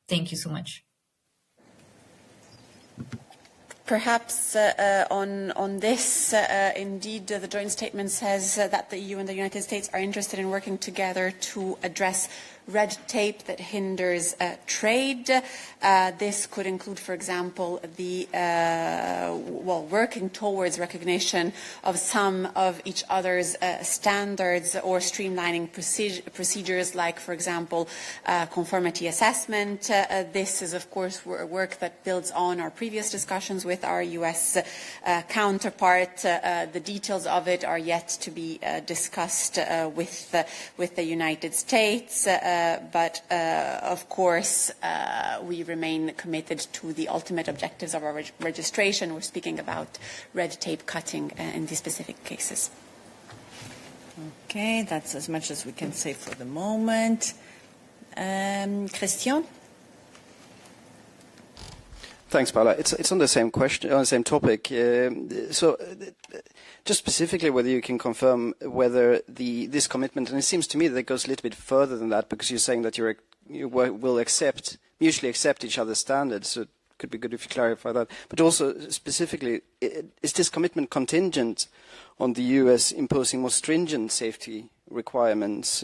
Thank you so much. Perhaps on this, indeed, the joint statement says that the EU and the United States are interested in working together to address red tape that hinders trade. This could include, for example, the working towards recognition of some of each other's standards or streamlining procedures, like, for example, conformity assessment. This is, of course, work that builds on our previous discussions with our US counterpart. The details of it are yet to be discussed with the United States. But of course, we remain committed to the ultimate objectives of our registration. We're speaking about red tape cutting in these specific cases. Okay, that's as much as we can say for the moment. Christian? Thanks, Paula. It's on the same question, on the same topic. Just specifically, whether you can confirm whether this commitment, and it seems to me that it goes a little bit further than that, because you're saying that you will mutually accept each other's standards. So it could be good if you clarify that. But also, specifically, is this commitment contingent on the US imposing more stringent safety requirements,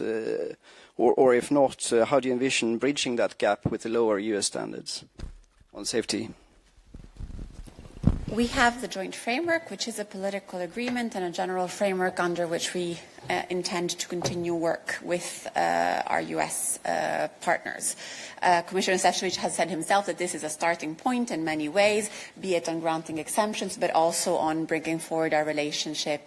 or if not, how do you envision bridging that gap with the lower US standards on safety? We have the joint framework, which is a political agreement and a general framework under which we intend to continue work with our US partners. Commissioner Šefčovič has said himself that this is a starting point in many ways, be it on granting exemptions, but also on bringing forward our relationship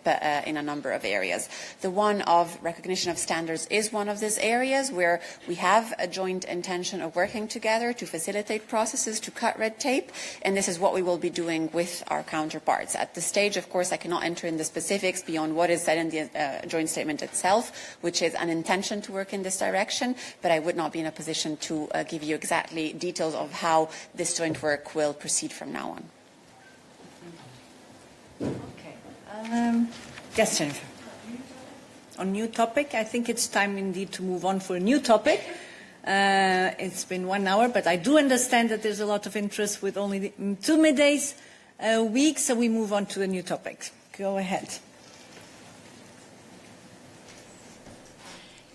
in a number of areas. The one of recognition of standards is one of these areas where we have a joint intention of working together to facilitate processes to cut red tape, and this is what we will be doing with our counterparts. At this stage, of course, I cannot enter in the specifics beyond what is said in the joint statement itself, which is an intention to work in this direction, but I would not be in a position to give you exactly details of how this joint work will proceed from now on. Okay. Yes, Jennifer. On new topic, I think it's time indeed to move on for a new topic. It's been 1 hour, but I do understand that there's a lot of interest with only 2 middays a week, so we move on to the new topic. Go ahead.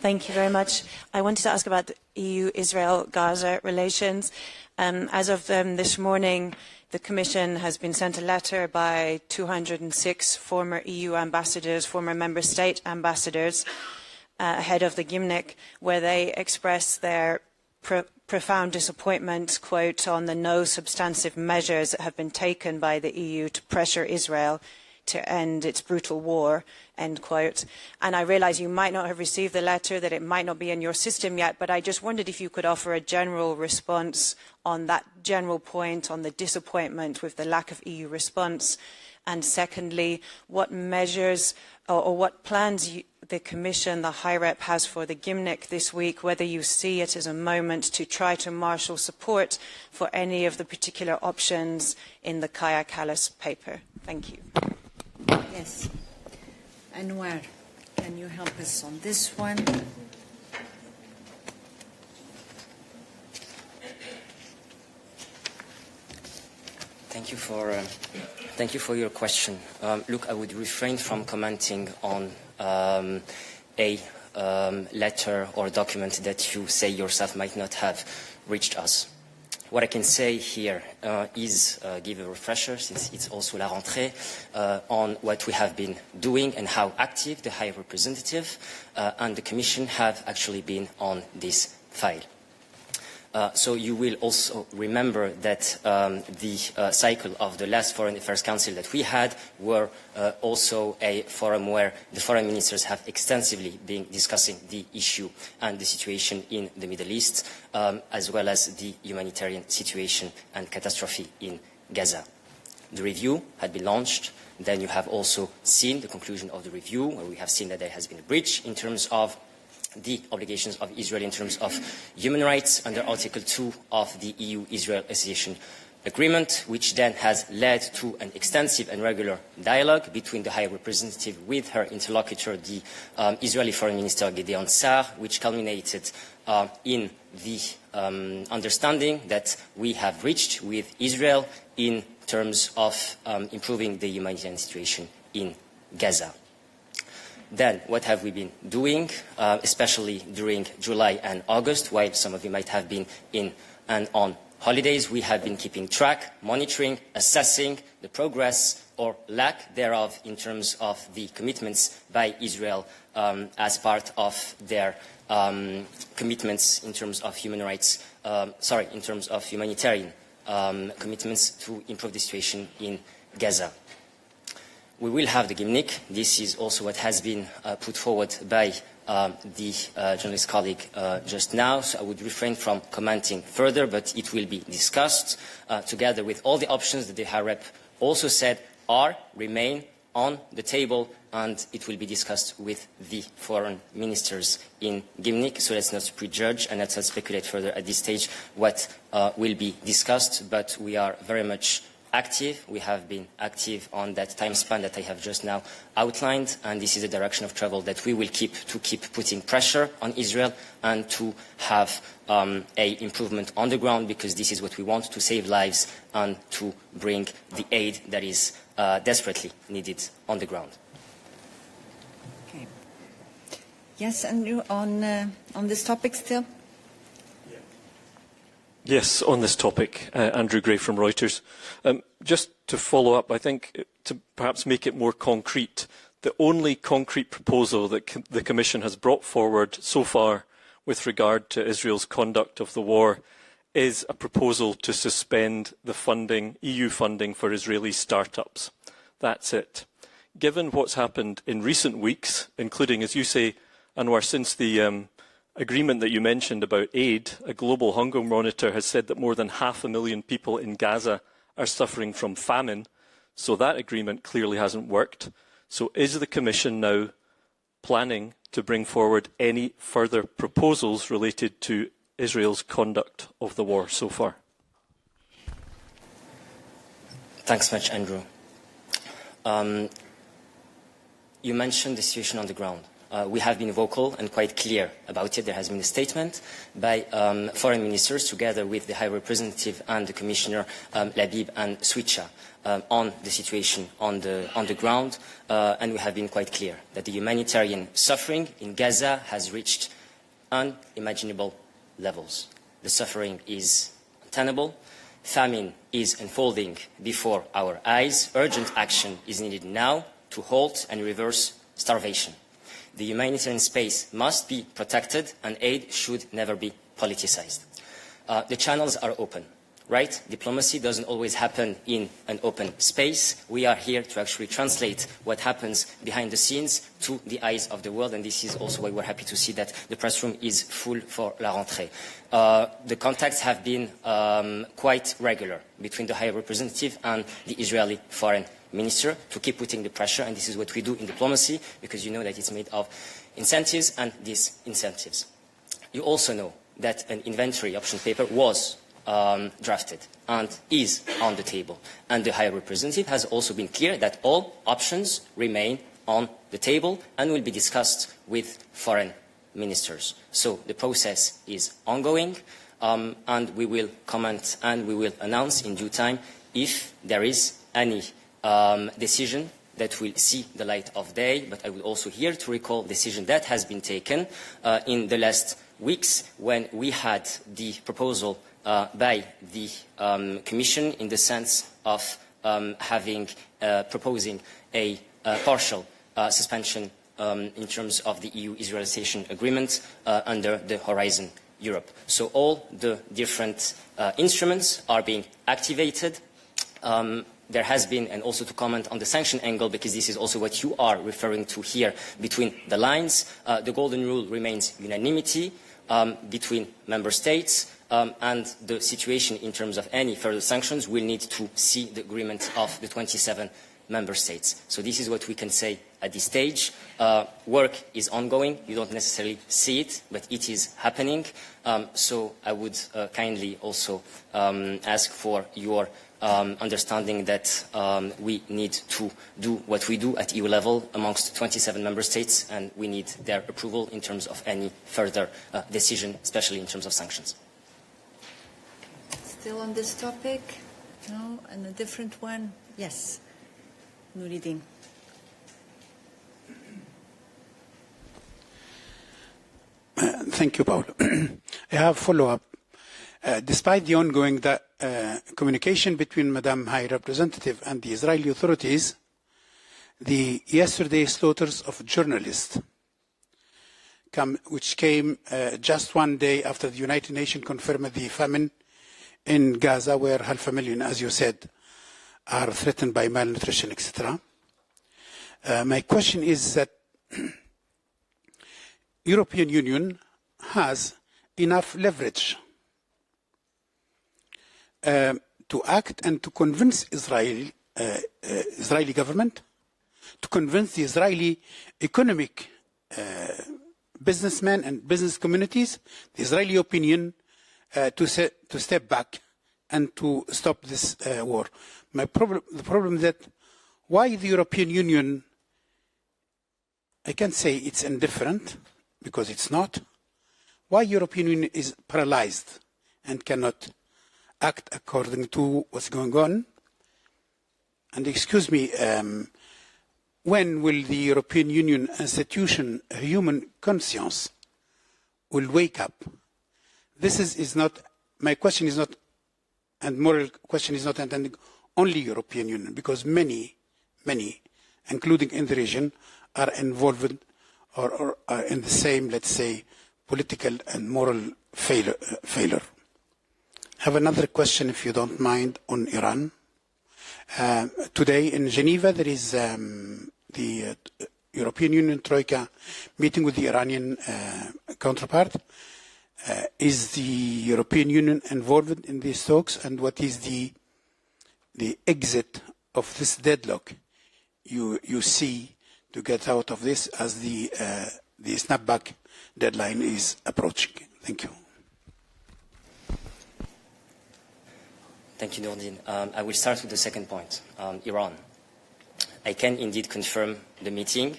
Thank you very much. I wanted to ask about the EU-Israel-Gaza relations. As of this morning, the Commission has been sent a letter by 206 former EU ambassadors, former member state ambassadors, ahead of the Gymnich, where they express their profound disappointment, quote, on the no substantive measures that have been taken by the EU to pressure Israel to end its brutal war, end quote. And I realize you might not have received the letter, that it might not be in your system yet, but I just wondered if you could offer a general response on that general point, on the disappointment with the lack of EU response. And secondly, what measures or what plans the Commission, the High Rep, has for the Gymnich this week, whether you see it as a moment to try to marshal support for any of the particular options in the Kaya Kallas paper. Thank you. Yes. Anwar, can you help us on this one? Thank you for your question. Look, I would refrain from commenting on a letter or document that you say yourself might not have reached us. What I can say here is give a refresher, since it's also la rentrée, on what we have been doing and how active the High Representative and the Commission have actually been on this file. So you will also remember that the cycle of the last Foreign Affairs Council that we had were also a forum where the foreign ministers have extensively been discussing the issue and the situation in the Middle East, as well as the humanitarian situation and catastrophe in Gaza. The review had been launched. Then you have also seen the conclusion of the review, where we have seen that there has been a breach in terms of the obligations of Israel in terms of human rights under Article 2 of the EU-Israel Association Agreement, which then has led to an extensive and regular dialogue between the High Representative with her interlocutor, the Israeli Foreign Minister Gideon Sa'ar, which culminated in the understanding that we have reached with Israel in terms of improving the humanitarian situation in Gaza. Then, what have we been doing, especially during July and August, while some of you might have been in and on holidays? We have been keeping track, monitoring, assessing the progress or lack thereof in terms of the commitments by Israel as part of their commitments in terms of human rights, in terms of humanitarian commitments to improve the situation in Gaza. We will have the Gimnik. This is also what has been put forward by the journalist colleague just now, so I would refrain from commenting further, but it will be discussed together with all the options that the High Rep also said remain on the table, and it will be discussed with the foreign ministers in Gimnik, so let's not prejudge and let's not speculate further at this stage what will be discussed, but we are very much active. We have been active on that time span that I have just now outlined, and this is a direction of travel that we will keep putting pressure on Israel and to have an improvement on the ground, because this is what we want, to save lives and to bring the aid that is desperately needed on the ground. Okay. Yes, Andrew, on this topic still? Yes, on this topic, Andrew Gray from Reuters. Just to follow up, I think to perhaps make it more concrete, the only concrete proposal that the Commission has brought forward so far with regard to Israel's conduct of the war is a proposal to suspend the funding, EU funding for Israeli startups. That's it. Given what's happened in recent weeks, including, as you say, Anwar, since the agreement that you mentioned about aid, a global hunger monitor has said that more than 500,000 people in Gaza are suffering from famine, so that agreement clearly hasn't worked. So is the Commission now planning to bring forward any further proposals related to Israel's conduct of the war so far? Thanks much, Andrew. You mentioned the situation on the ground. We have been vocal and quite clear about it. There has been a statement by foreign ministers together with the High Representative and the Commissioner Labib and Switcha on the situation on the ground, and we have been quite clear that the humanitarian suffering in Gaza has reached unimaginable levels. The suffering is untenable. Famine is unfolding before our eyes. Urgent action is needed now to halt and reverse starvation. The humanitarian space must be protected, and aid should never be politicized. The channels are open, right? Diplomacy doesn't always happen in an open space. We are here to actually translate what happens behind the scenes to the eyes of the world, and this is also why we're happy to see that the press room is full for la rentrée. The contacts have been quite regular between the High Representative and the Israeli Foreign Minister to keep putting the pressure, and this is what we do in diplomacy, because you know that it's made of incentives and disincentives. You also know that an inventory option paper was drafted and is on the table, and the High Representative has also been clear that all options remain on the table and will be discussed with foreign ministers. So the process is ongoing, and we will comment and we will announce in due time if there is any decision that will see the light of day. But I would also here to recall the decision that has been taken in the last weeks when we had the proposal by the Commission in the sense of proposing a partial suspension in terms of the EU-Israel Association Agreement under the Horizon Europe. So all the different instruments are being activated. There has been, and also to comment on the sanction angle, because this is also what you are referring to here between the lines, the golden rule remains unanimity between member states, and the situation in terms of any further sanctions will need to see the agreement of the 27 member states. So this is what we can say at this stage. Work is ongoing. You don't necessarily see it, but it is happening. So I would kindly also ask for your understanding that we need to do what we do at EU level amongst 27 member states, and we need their approval in terms of any further decision, especially in terms of sanctions. Still on this topic? No? And a different one? Yes. Nuruddin. Thank you, Paula. I have follow-up. Despite the ongoing communication between Madam High Representative and the Israeli authorities, the yesterday slaughters of journalists, which came just one day after the United Nations confirmed the famine in Gaza, where 500,000, as you said, are threatened by malnutrition, etc. My question is that European Union has enough leverage to act and to convince Israeli government, to convince the Israeli economic businessmen and business communities, the Israeli opinion, to step back and to stop this war. The problem is that why the European Union, I can't say it's indifferent, because it's not. Why European Union is paralyzed and cannot act according to what's going on? And excuse me, when will the European Union institution, human conscience, will wake up? This is not, my question is not, and moral question is not intending only European Union, because many, including in the region, are involved or are in the same, let's say, political and moral failure. I have another question, if you don't mind, on Iran. Today in Geneva, there is the European Union Troika meeting with the Iranian counterpart. Is the European Union involved in these talks, and what is the exit of this deadlock you see to get out of this as the snapback deadline is approaching? Thank you. Thank you, Nordin. I will start with the second point, Iran. I can indeed confirm the meeting.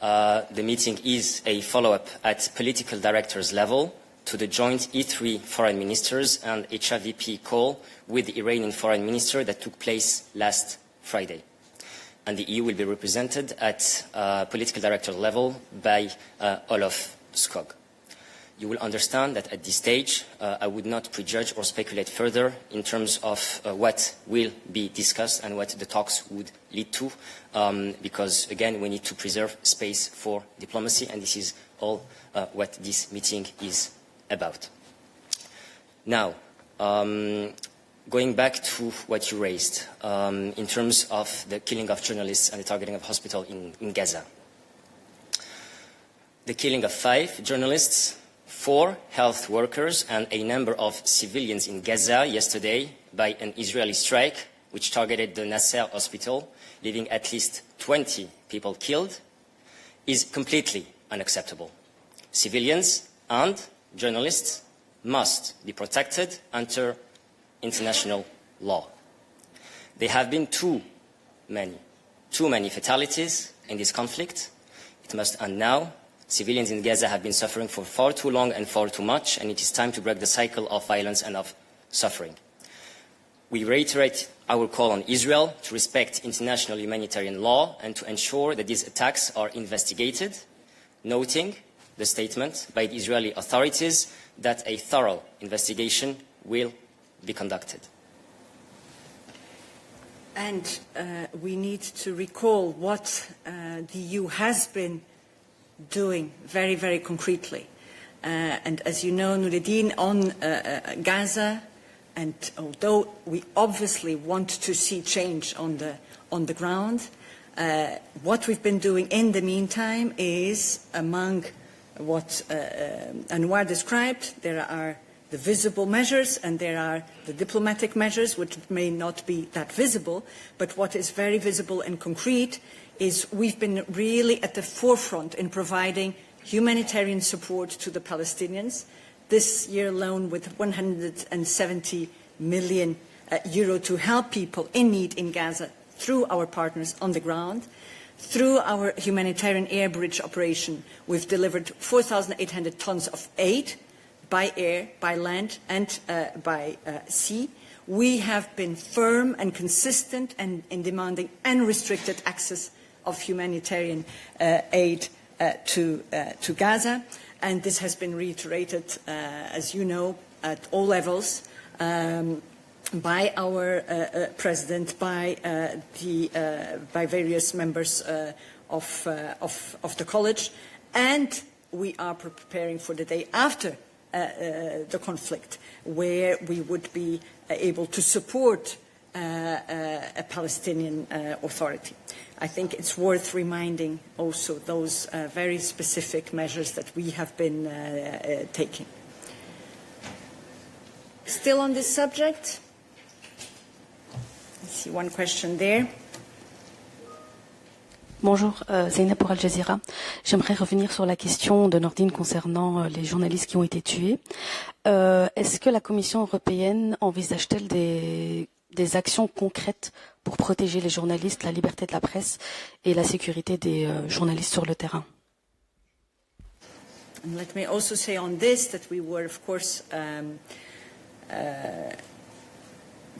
The meeting is a follow-up at political directors level to the joint E3 foreign ministers and HRVP call with the Iranian foreign minister that took place last Friday. And the EU will be represented at political director level by Olaf Skog. You will understand that at this stage, I would not prejudge or speculate further in terms of what will be discussed and what the talks would lead to, because, again, we need to preserve space for diplomacy, and this is all what this meeting is about. Now, going back to what you raised in terms of the killing of journalists and the targeting of hospital in Gaza. The killing of 5 journalists, 4 health workers and a number of civilians in Gaza yesterday by an Israeli strike which targeted the Nasser hospital, leaving at least 20 people killed, is completely unacceptable. Civilians and journalists must be protected under international law. There have been too many fatalities in this conflict. It must end now. Civilians in Gaza have been suffering for far too long and far too much, and it is time to break the cycle of violence and of suffering. We reiterate our call on Israel to respect international humanitarian law and to ensure that these attacks are investigated, noting the statement by the Israeli authorities that a thorough investigation will be conducted. And we need to recall what the EU has been doing very, very concretely. And as you know, Nureddin, on Gaza, and although we obviously want to see change on the ground, what we've been doing in the meantime is, among what Anwar described, there are the visible measures and there are the diplomatic measures, which may not be that visible, but what is very visible and concrete is we've been really at the forefront in providing humanitarian support to the Palestinians. This year alone with 170 million euro to help people in need in Gaza through our partners on the ground. Through our humanitarian air bridge operation, we've delivered 4,800 tons of aid by air, by land, and by sea. We have been firm and consistent in demanding unrestricted access of humanitarian aid to Gaza, and this has been reiterated, as you know, at all levels by our president, by various members of the college, and we are preparing for the day after the conflict, where we would be able to support a Palestinian authority. I think it's worth reminding also those very specific measures that we have been taking. Still on this subject, I see one question there. Bonjour, Zeynep pour Al Jazeera. J'aimerais revenir sur la question de Nordine concernant les journalistes qui ont été tués. Est-ce que la Commission européenne envisage-t-elle des actions concrètes pour protéger les journalistes, la liberté de la presse et la sécurité des journalistes sur le terrain? And let me also say on this that we were, of course,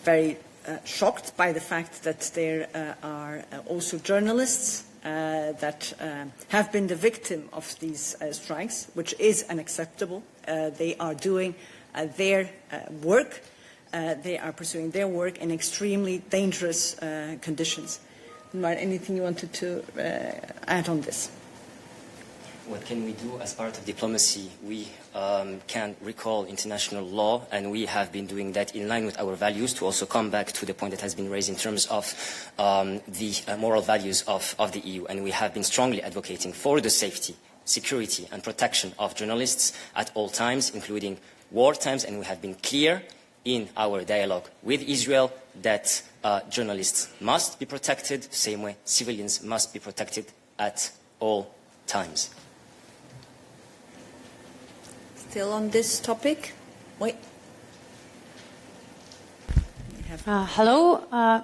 very shocked by the fact that there are also journalists that have been the victim of these strikes, which is unacceptable. They are doing their work. They are pursuing their work in extremely dangerous conditions. Mar, anything you wanted to add on this? What can we do as part of diplomacy? We can recall international law, and we have been doing that in line with our values, to also come back to the point that has been raised in terms of the moral values of the EU. And we have been strongly advocating for the safety, security and protection of journalists at all times, including war times, and we have been clear in our dialogue with Israel that journalists must be protected, the same way civilians must be protected at all times. Still on this topic? Wait. Hello,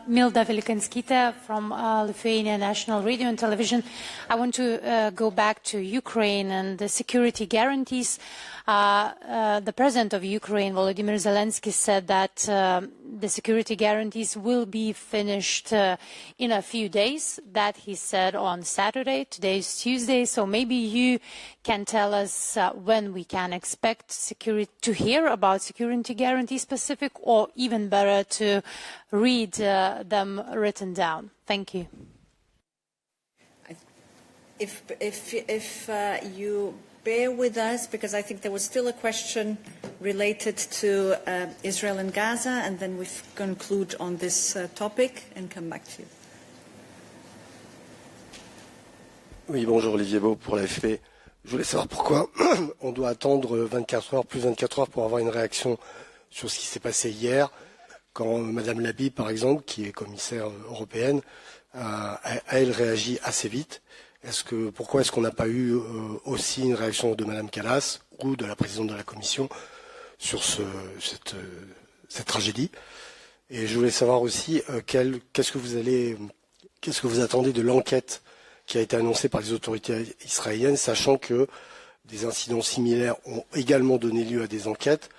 Milda Velikanskita from Lithuania National Radio and Television. I want to go back to Ukraine and the security guarantees. The president of Ukraine, Volodymyr Zelensky, said that the security guarantees will be finished in a few days. That he said on Saturday. Today is Tuesday, so maybe you can tell us when we can expect to hear about security guarantees specific, or even better, to read them written down. Thank you. If you bear with us, because I think there was still a question related to Israel and Gaza, and then we conclude on this topic and come back to you. Oui, bonjour, Olivier Beau pour l'AFP. Je voulais savoir pourquoi on doit attendre 24 heures, plus 24 heures pour avoir une réaction sur ce qui s'est passé hier, quand Madame Labi, par exemple, qui est commissaire européenne, elle réagit assez vite. Pourquoi est-ce qu'on n'a pas eu aussi une réaction de Madame Kallas ou de la présidente de la Commission sur cette tragédie? Et je voulais savoir aussi qu'est-ce que vous attendez de l'enquête qui a été annoncée par les autorités israéliennes, sachant que des incidents similaires ont également donné lieu à des enquêtes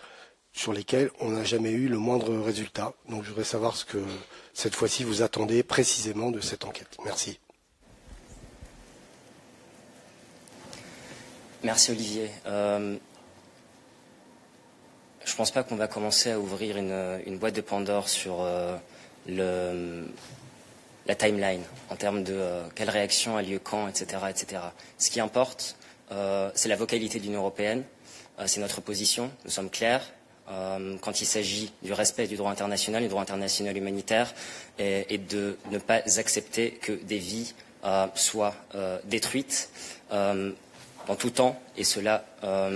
sur lesquelles on n'a jamais eu le moindre résultat. Donc je voudrais savoir ce que cette fois-ci vous attendez précisément de cette enquête. Merci. Merci Olivier. Je ne pense pas qu'on va commencer à ouvrir une boîte de Pandore sur la timeline en termes de quelle réaction a lieu quand, etc., etc. Ce qui importe, c'est la vocalité de l'Union européenne. c'est notre position, nous sommes clairs. Quand il s'agit du respect du droit international humanitaire, et de ne pas accepter que des vies soient détruites en tout temps, et cela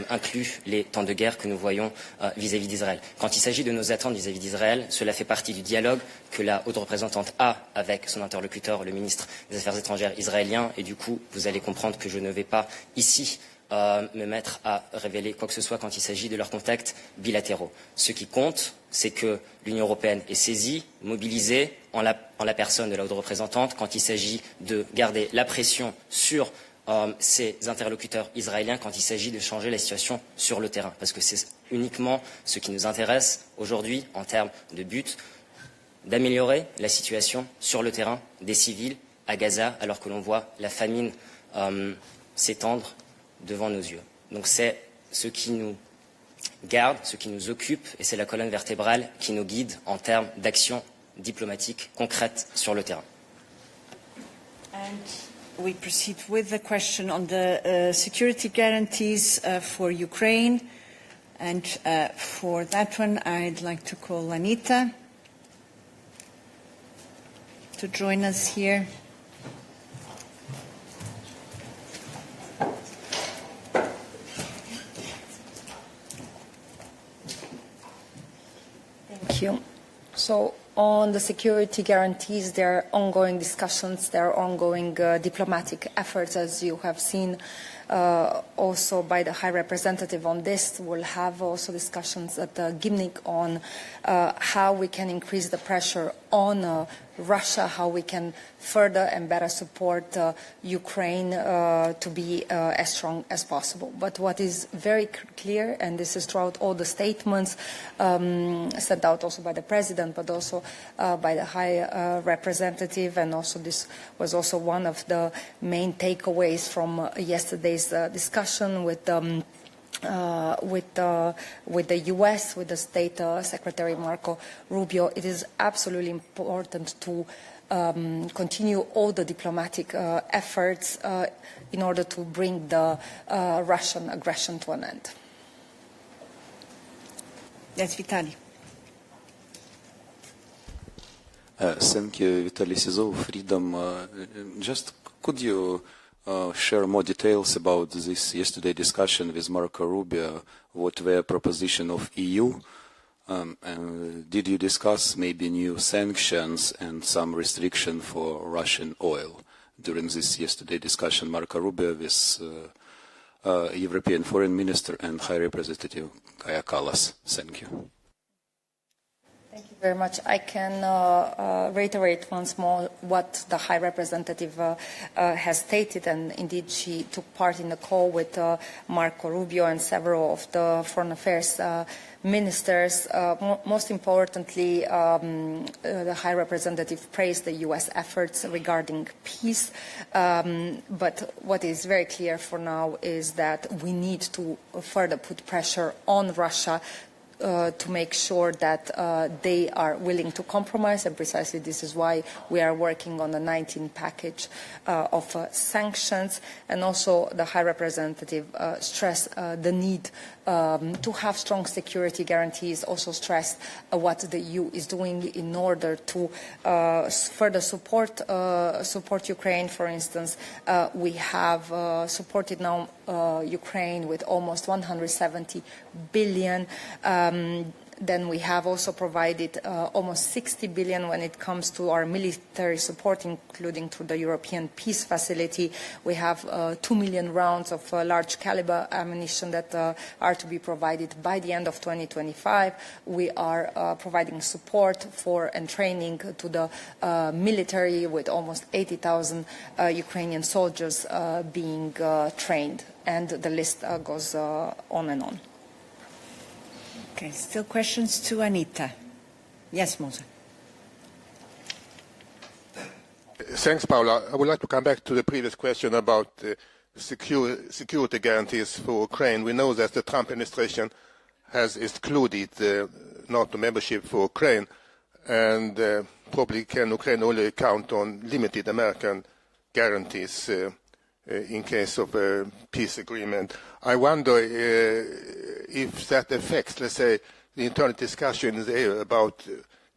inclut les temps de guerre que nous voyons vis-à-vis d'Israël. Quand il s'agit de nos attentes vis-à-vis d'Israël, cela fait partie du dialogue que la haute représentante a avec son interlocuteur, le ministre des Affaires étrangères israélien, et du coup, vous allez comprendre que je ne vais pas ici me mettre à révéler quoi que ce soit quand il s'agit de leurs contacts bilatéraux. Ce qui compte, c'est que l'Union européenne est saisie, mobilisée en la personne de la haute représentante quand il s'agit de garder la pression sur ses interlocuteurs israéliens quand il s'agit de changer la situation sur le terrain. Parce que c'est uniquement ce qui nous intéresse aujourd'hui en termes de but, d'améliorer la situation sur le terrain des civils à Gaza, alors que l'on voit la famine s'étendre devant nos yeux. Donc c'est ce qui nous garde, ce qui nous occupe, et c'est la colonne vertébrale qui nous guide en termes d'action diplomatique concrète sur le terrain. And we proceed with the question on the security guarantees for Ukraine. And for that one, I'd like to call Anita to join us here. Thank you. So on the security guarantees, there are ongoing discussions, there are ongoing diplomatic efforts, as you have seen also by the High Representative on this. We'll have also discussions at the Gimnik on how we can increase the pressure on Russia, how we can further and better support Ukraine to be as strong as possible. But what is very clear, and this is throughout all the statements sent out also by the President, but also by the High Representative, and also this was also one of the main takeaways from yesterday's discussion with the U.S., with the State Secretary Marco Rubio. It is absolutely important to continue all the diplomatic efforts in order to bring the Russian aggression to an end. Yes, Vitaly. Thank you, Vitaly Sizov, Freedom. Just could you share more details about this yesterday discussion with Marco Rubio? What were proposition of EU? And did you discuss maybe new sanctions and some restriction for Russian oil during this yesterday discussion? Marco Rubio with European Foreign Minister and High Representative Kaja Kallas. Thank you. Thank you very much. I can reiterate once more what the High Representative has stated, and indeed she took part in the call with Marco Rubio and several of the foreign affairs ministers. Most importantly, the High Representative praised the U.S. efforts regarding peace, but what is very clear for now is that we need to further put pressure on Russia to make sure that they are willing to compromise, and precisely this is why we are working on the 19 package of sanctions. And also the High Representative stressed the need to have strong security guarantees, also stressed what the EU is doing in order to further support Ukraine. For instance, we have supported now Ukraine with almost 170 billion. Then we have also provided almost 60 billion when it comes to our military support, including through the European Peace Facility. We have 2 million rounds of large caliber ammunition that are to be provided by the end of 2025. We are providing support for and training to the military, with almost 80,000 Ukrainian soldiers being trained. And the list goes on and on. Okay, still questions to Anita. Yes, Mose. Thanks, Paula. I would like to come back to the previous question about security guarantees for Ukraine. We know that the Trump administration has excluded NATO membership for Ukraine, and probably can Ukraine only count on limited American guarantees in case of a peace agreement. I wonder if that affects, let's say, the internal discussion in the EU about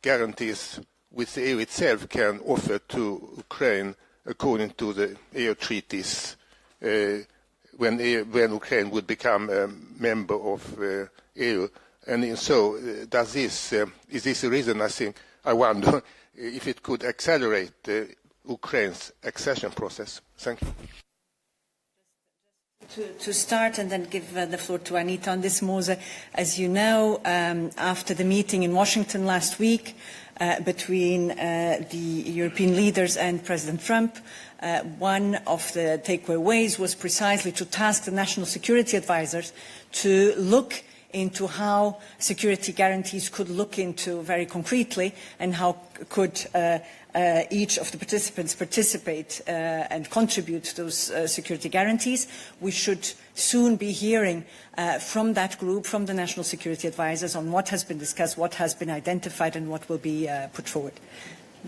guarantees which the EU itself can offer to Ukraine according to the EU treaties when Ukraine would become a member of EU. And so, is this a reason, I wonder, if it could accelerate Ukraine's accession process? Thank you. To start and then give the floor to Anita on this, Mose. As you know, after the meeting in Washington last week between the European leaders and President Trump, one of the takeaways was precisely to task the national security advisors to look into how security guarantees could look into very concretely and how could each of the participants participate and contribute to those security guarantees. We should soon be hearing from that group, from the national security advisors, on what has been discussed, what has been identified, and what will be put forward.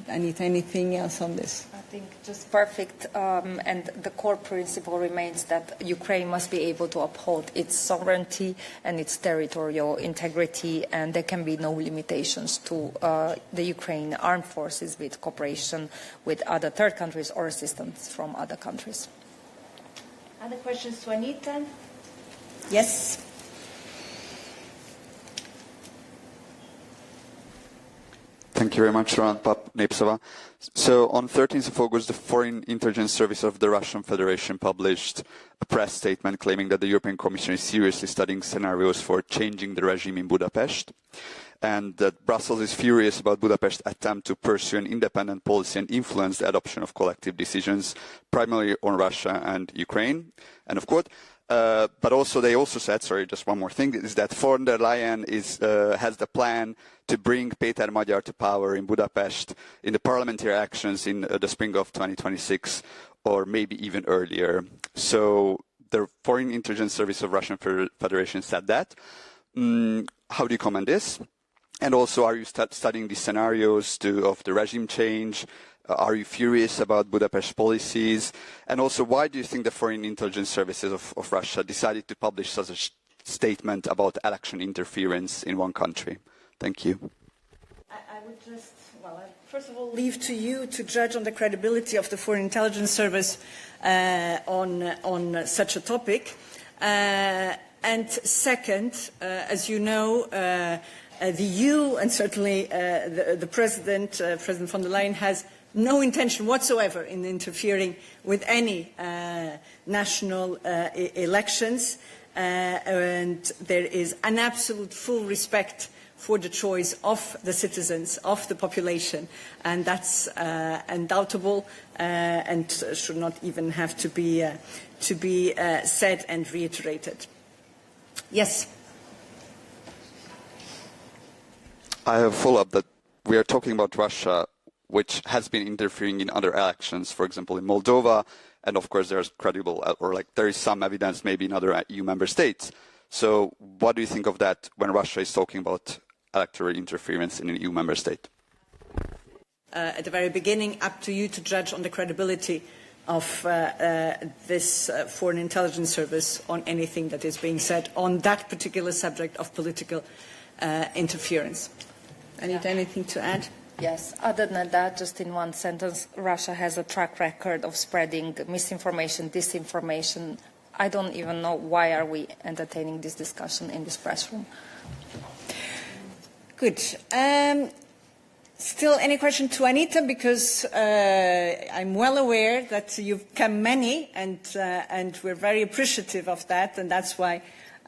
Anita, anything else on this? I think just perfect, and the core principle remains that Ukraine must be able to uphold its sovereignty and its territorial integrity, and there can be no limitations to the Ukraine armed forces with cooperation with other third countries or assistance from other countries. Other questions to Anita? Yes. Thank you very much, Ron Nepsova. So on 13th of August, the Foreign Intelligence Service of the Russian Federation published a press statement claiming that the European Commission is seriously studying scenarios for changing the regime in Budapest, and that Brussels is furious about Budapest's attempt to pursue an independent policy and influence the adoption of collective decisions, primarily on Russia and Ukraine. And of course, but also they also said, sorry, just one more thing, is that von der Leyen has the plan to bring Péter Magyar to power in Budapest in the parliamentary elections in the spring of 2026, or maybe even earlier. So the Foreign Intelligence Service of Russian Federation said that. How do you comment this? And also, are you studying the scenarios of the regime change? Are you furious about Budapest policies? And also, why do you think the Foreign Intelligence Services of Russia decided to publish such a statement about election interference in one country? Thank you. I would just, first of all, leave to you to judge on the credibility of the Foreign Intelligence Service on such a topic. And second, as you know, the EU and certainly the President, President von der Leyen, has no intention whatsoever in interfering with any national elections, and there is an absolute full respect for the choice of the citizens, of the population, and that's undoubtable and should not even have to be said and reiterated. Yes. I have a follow-up that we are talking about Russia, which has been interfering in other elections, for example, in Moldova, and of course there's credible, or there is some evidence maybe in other EU member states. So what do you think of that when Russia is talking about electoral interference in an EU member state? At the very beginning, up to you to judge on the credibility of this Foreign Intelligence Service on anything that is being said on that particular subject of political interference. Anita, anything to add? Yes, other than that, just in one sentence, Russia has a track record of spreading misinformation, disinformation. I don't even know why are we entertaining this discussion in this press room. Good. Still any question to Anita, because I'm well aware that you've come many, and we're very appreciative of that, and that's why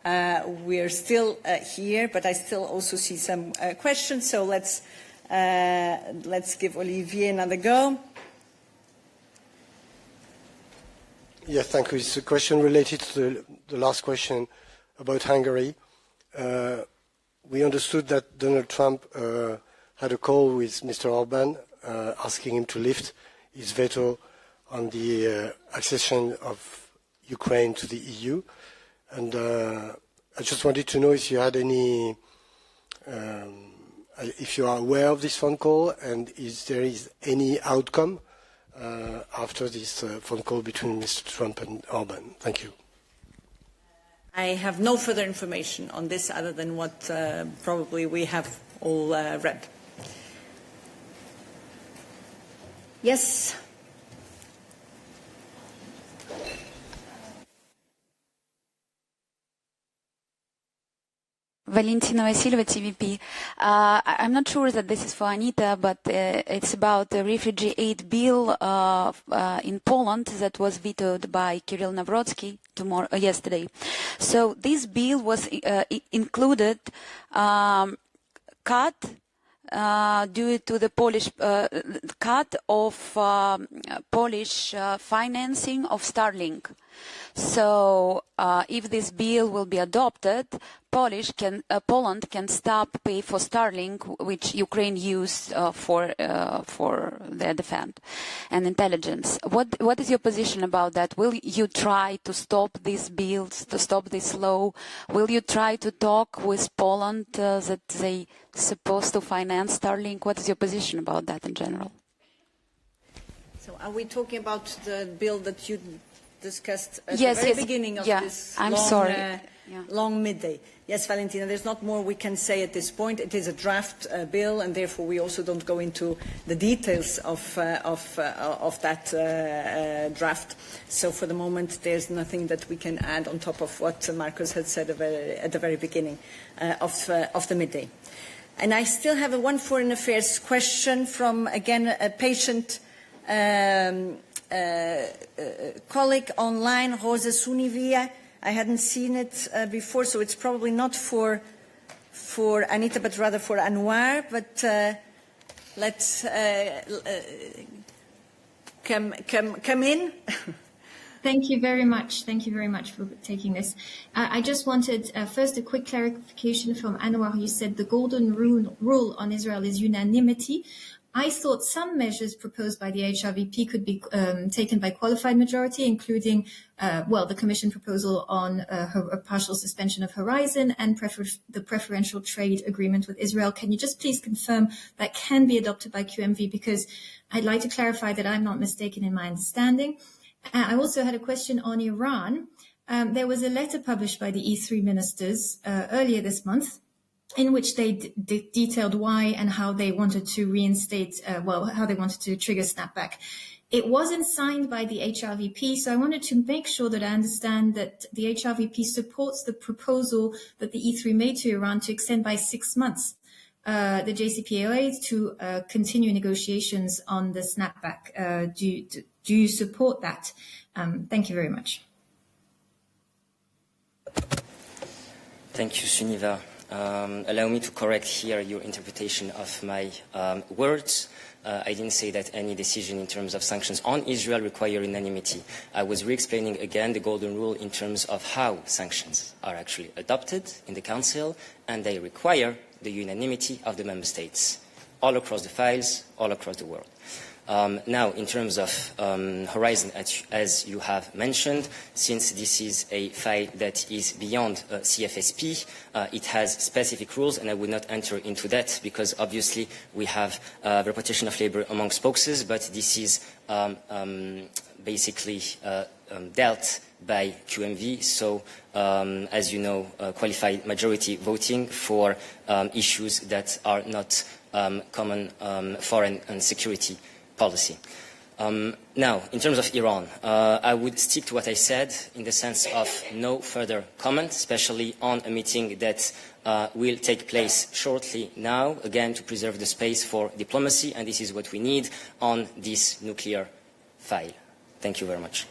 we're still here. But I still also see some questions, so let's give Olivier another go. Yes, thank you. It's a question related to the last question about Hungary. We understood that Donald Trump had a call with Mr. Orban asking him to lift his veto on the accession of Ukraine to the EU. And I just wanted to know if you had any, if you are aware of this phone call, and if there is any outcome after this phone call between Mr. Trump and Orban. Thank you. I have no further information on this other than what probably we have all read. Yes. Valentina Vasilova, TVP. I'm not sure that this is for Anita, but it's about the refugee aid bill in Poland that was vetoed by Kirill Nawrocki yesterday. So this bill was included cut due to the Polish cut of Polish financing of Starlink. So if this bill will be adopted, Poland can stop pay for Starlink, which Ukraine used for their defense and intelligence. What is your position about that? Will you try to stop these bills, to stop this law? Will you try to talk with Poland that they supposed to finance Starlink? What is your position about that in general? So are we talking about the bill that you discussed at the very beginning of this long midday? Yes, Valentina, there's not more we can say at this point. It is a draft bill, and therefore we also don't go into the details of that draft. So for the moment, there's nothing that we can add on top of what Marcos had said at the very beginning of the midday. And I still have one foreign affairs question from, again, a patient colleague online, Rosa Sunivia. I hadn't seen it before, so it's probably not for Anita, but rather for Anwar. But let's come in. Thank you very much. Thank you very much for taking this. I just wanted first a quick clarification from Anwar. You said the golden rule on Israel is unanimity. I thought some measures proposed by the HRVP could be taken by qualified majority, including, the Commission proposal on a partial suspension of Horizon and the preferential trade agreement with Israel. Can you just please confirm that can be adopted by QMV? Because I'd like to clarify that I'm not mistaken in my understanding. I also had a question on Iran. There was a letter published by the E3 ministers earlier this month, in which they detailed why and how they wanted to reinstate, how they wanted to trigger snapback. It wasn't signed by the HRVP, so I wanted to make sure that I understand that the HRVP supports the proposal that the E3 made to Iran to extend by 6 months the JCPOA to continue negotiations on the snapback. Do you support that? Thank you very much. Thank you, Suniva. Allow me to correct here your interpretation of my words. I didn't say that any decision in terms of sanctions on Israel require unanimity. I was re-explaining again the golden rule in terms of how sanctions are actually adopted in the Council, and they require the unanimity of the Member States all across the files, all across the world. Now, in terms of Horizon, as you have mentioned, since this is a file that is beyond CFSP, it has specific rules, and I would not enter into that because obviously we have repartition of labor among spokespersons, but this is basically dealt by QMV. So, as you know, qualified majority voting for issues that are not common foreign and security policy. Now, in terms of Iran, I would stick to what I said in the sense of no further comment, especially on a meeting that will take place shortly now, again, to preserve the space for diplomacy, and this is what we need on this nuclear file. Thank you very much.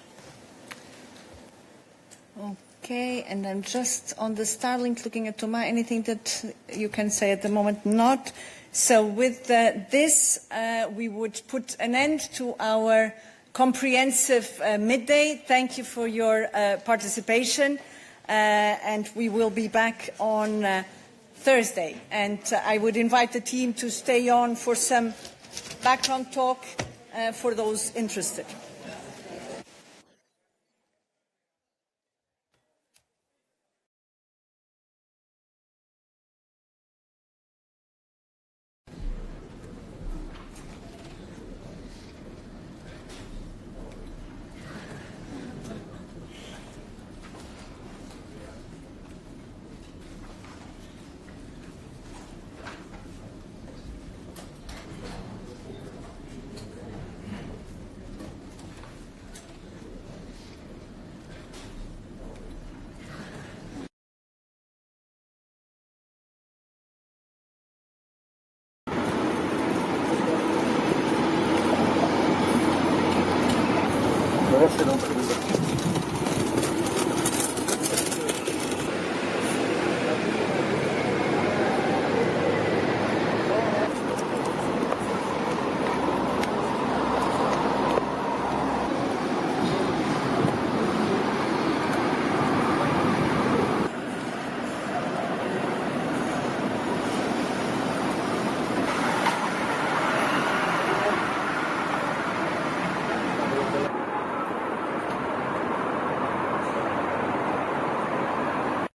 Okay, and I'm just on the Starlink looking at Thomas. Anything that you can say at the moment? Not. So with this, we would put an end to our comprehensive midday. Thank you for your participation, and we will be back on Thursday. And I would invite the team to stay on for some background talk for those interested. Gracias,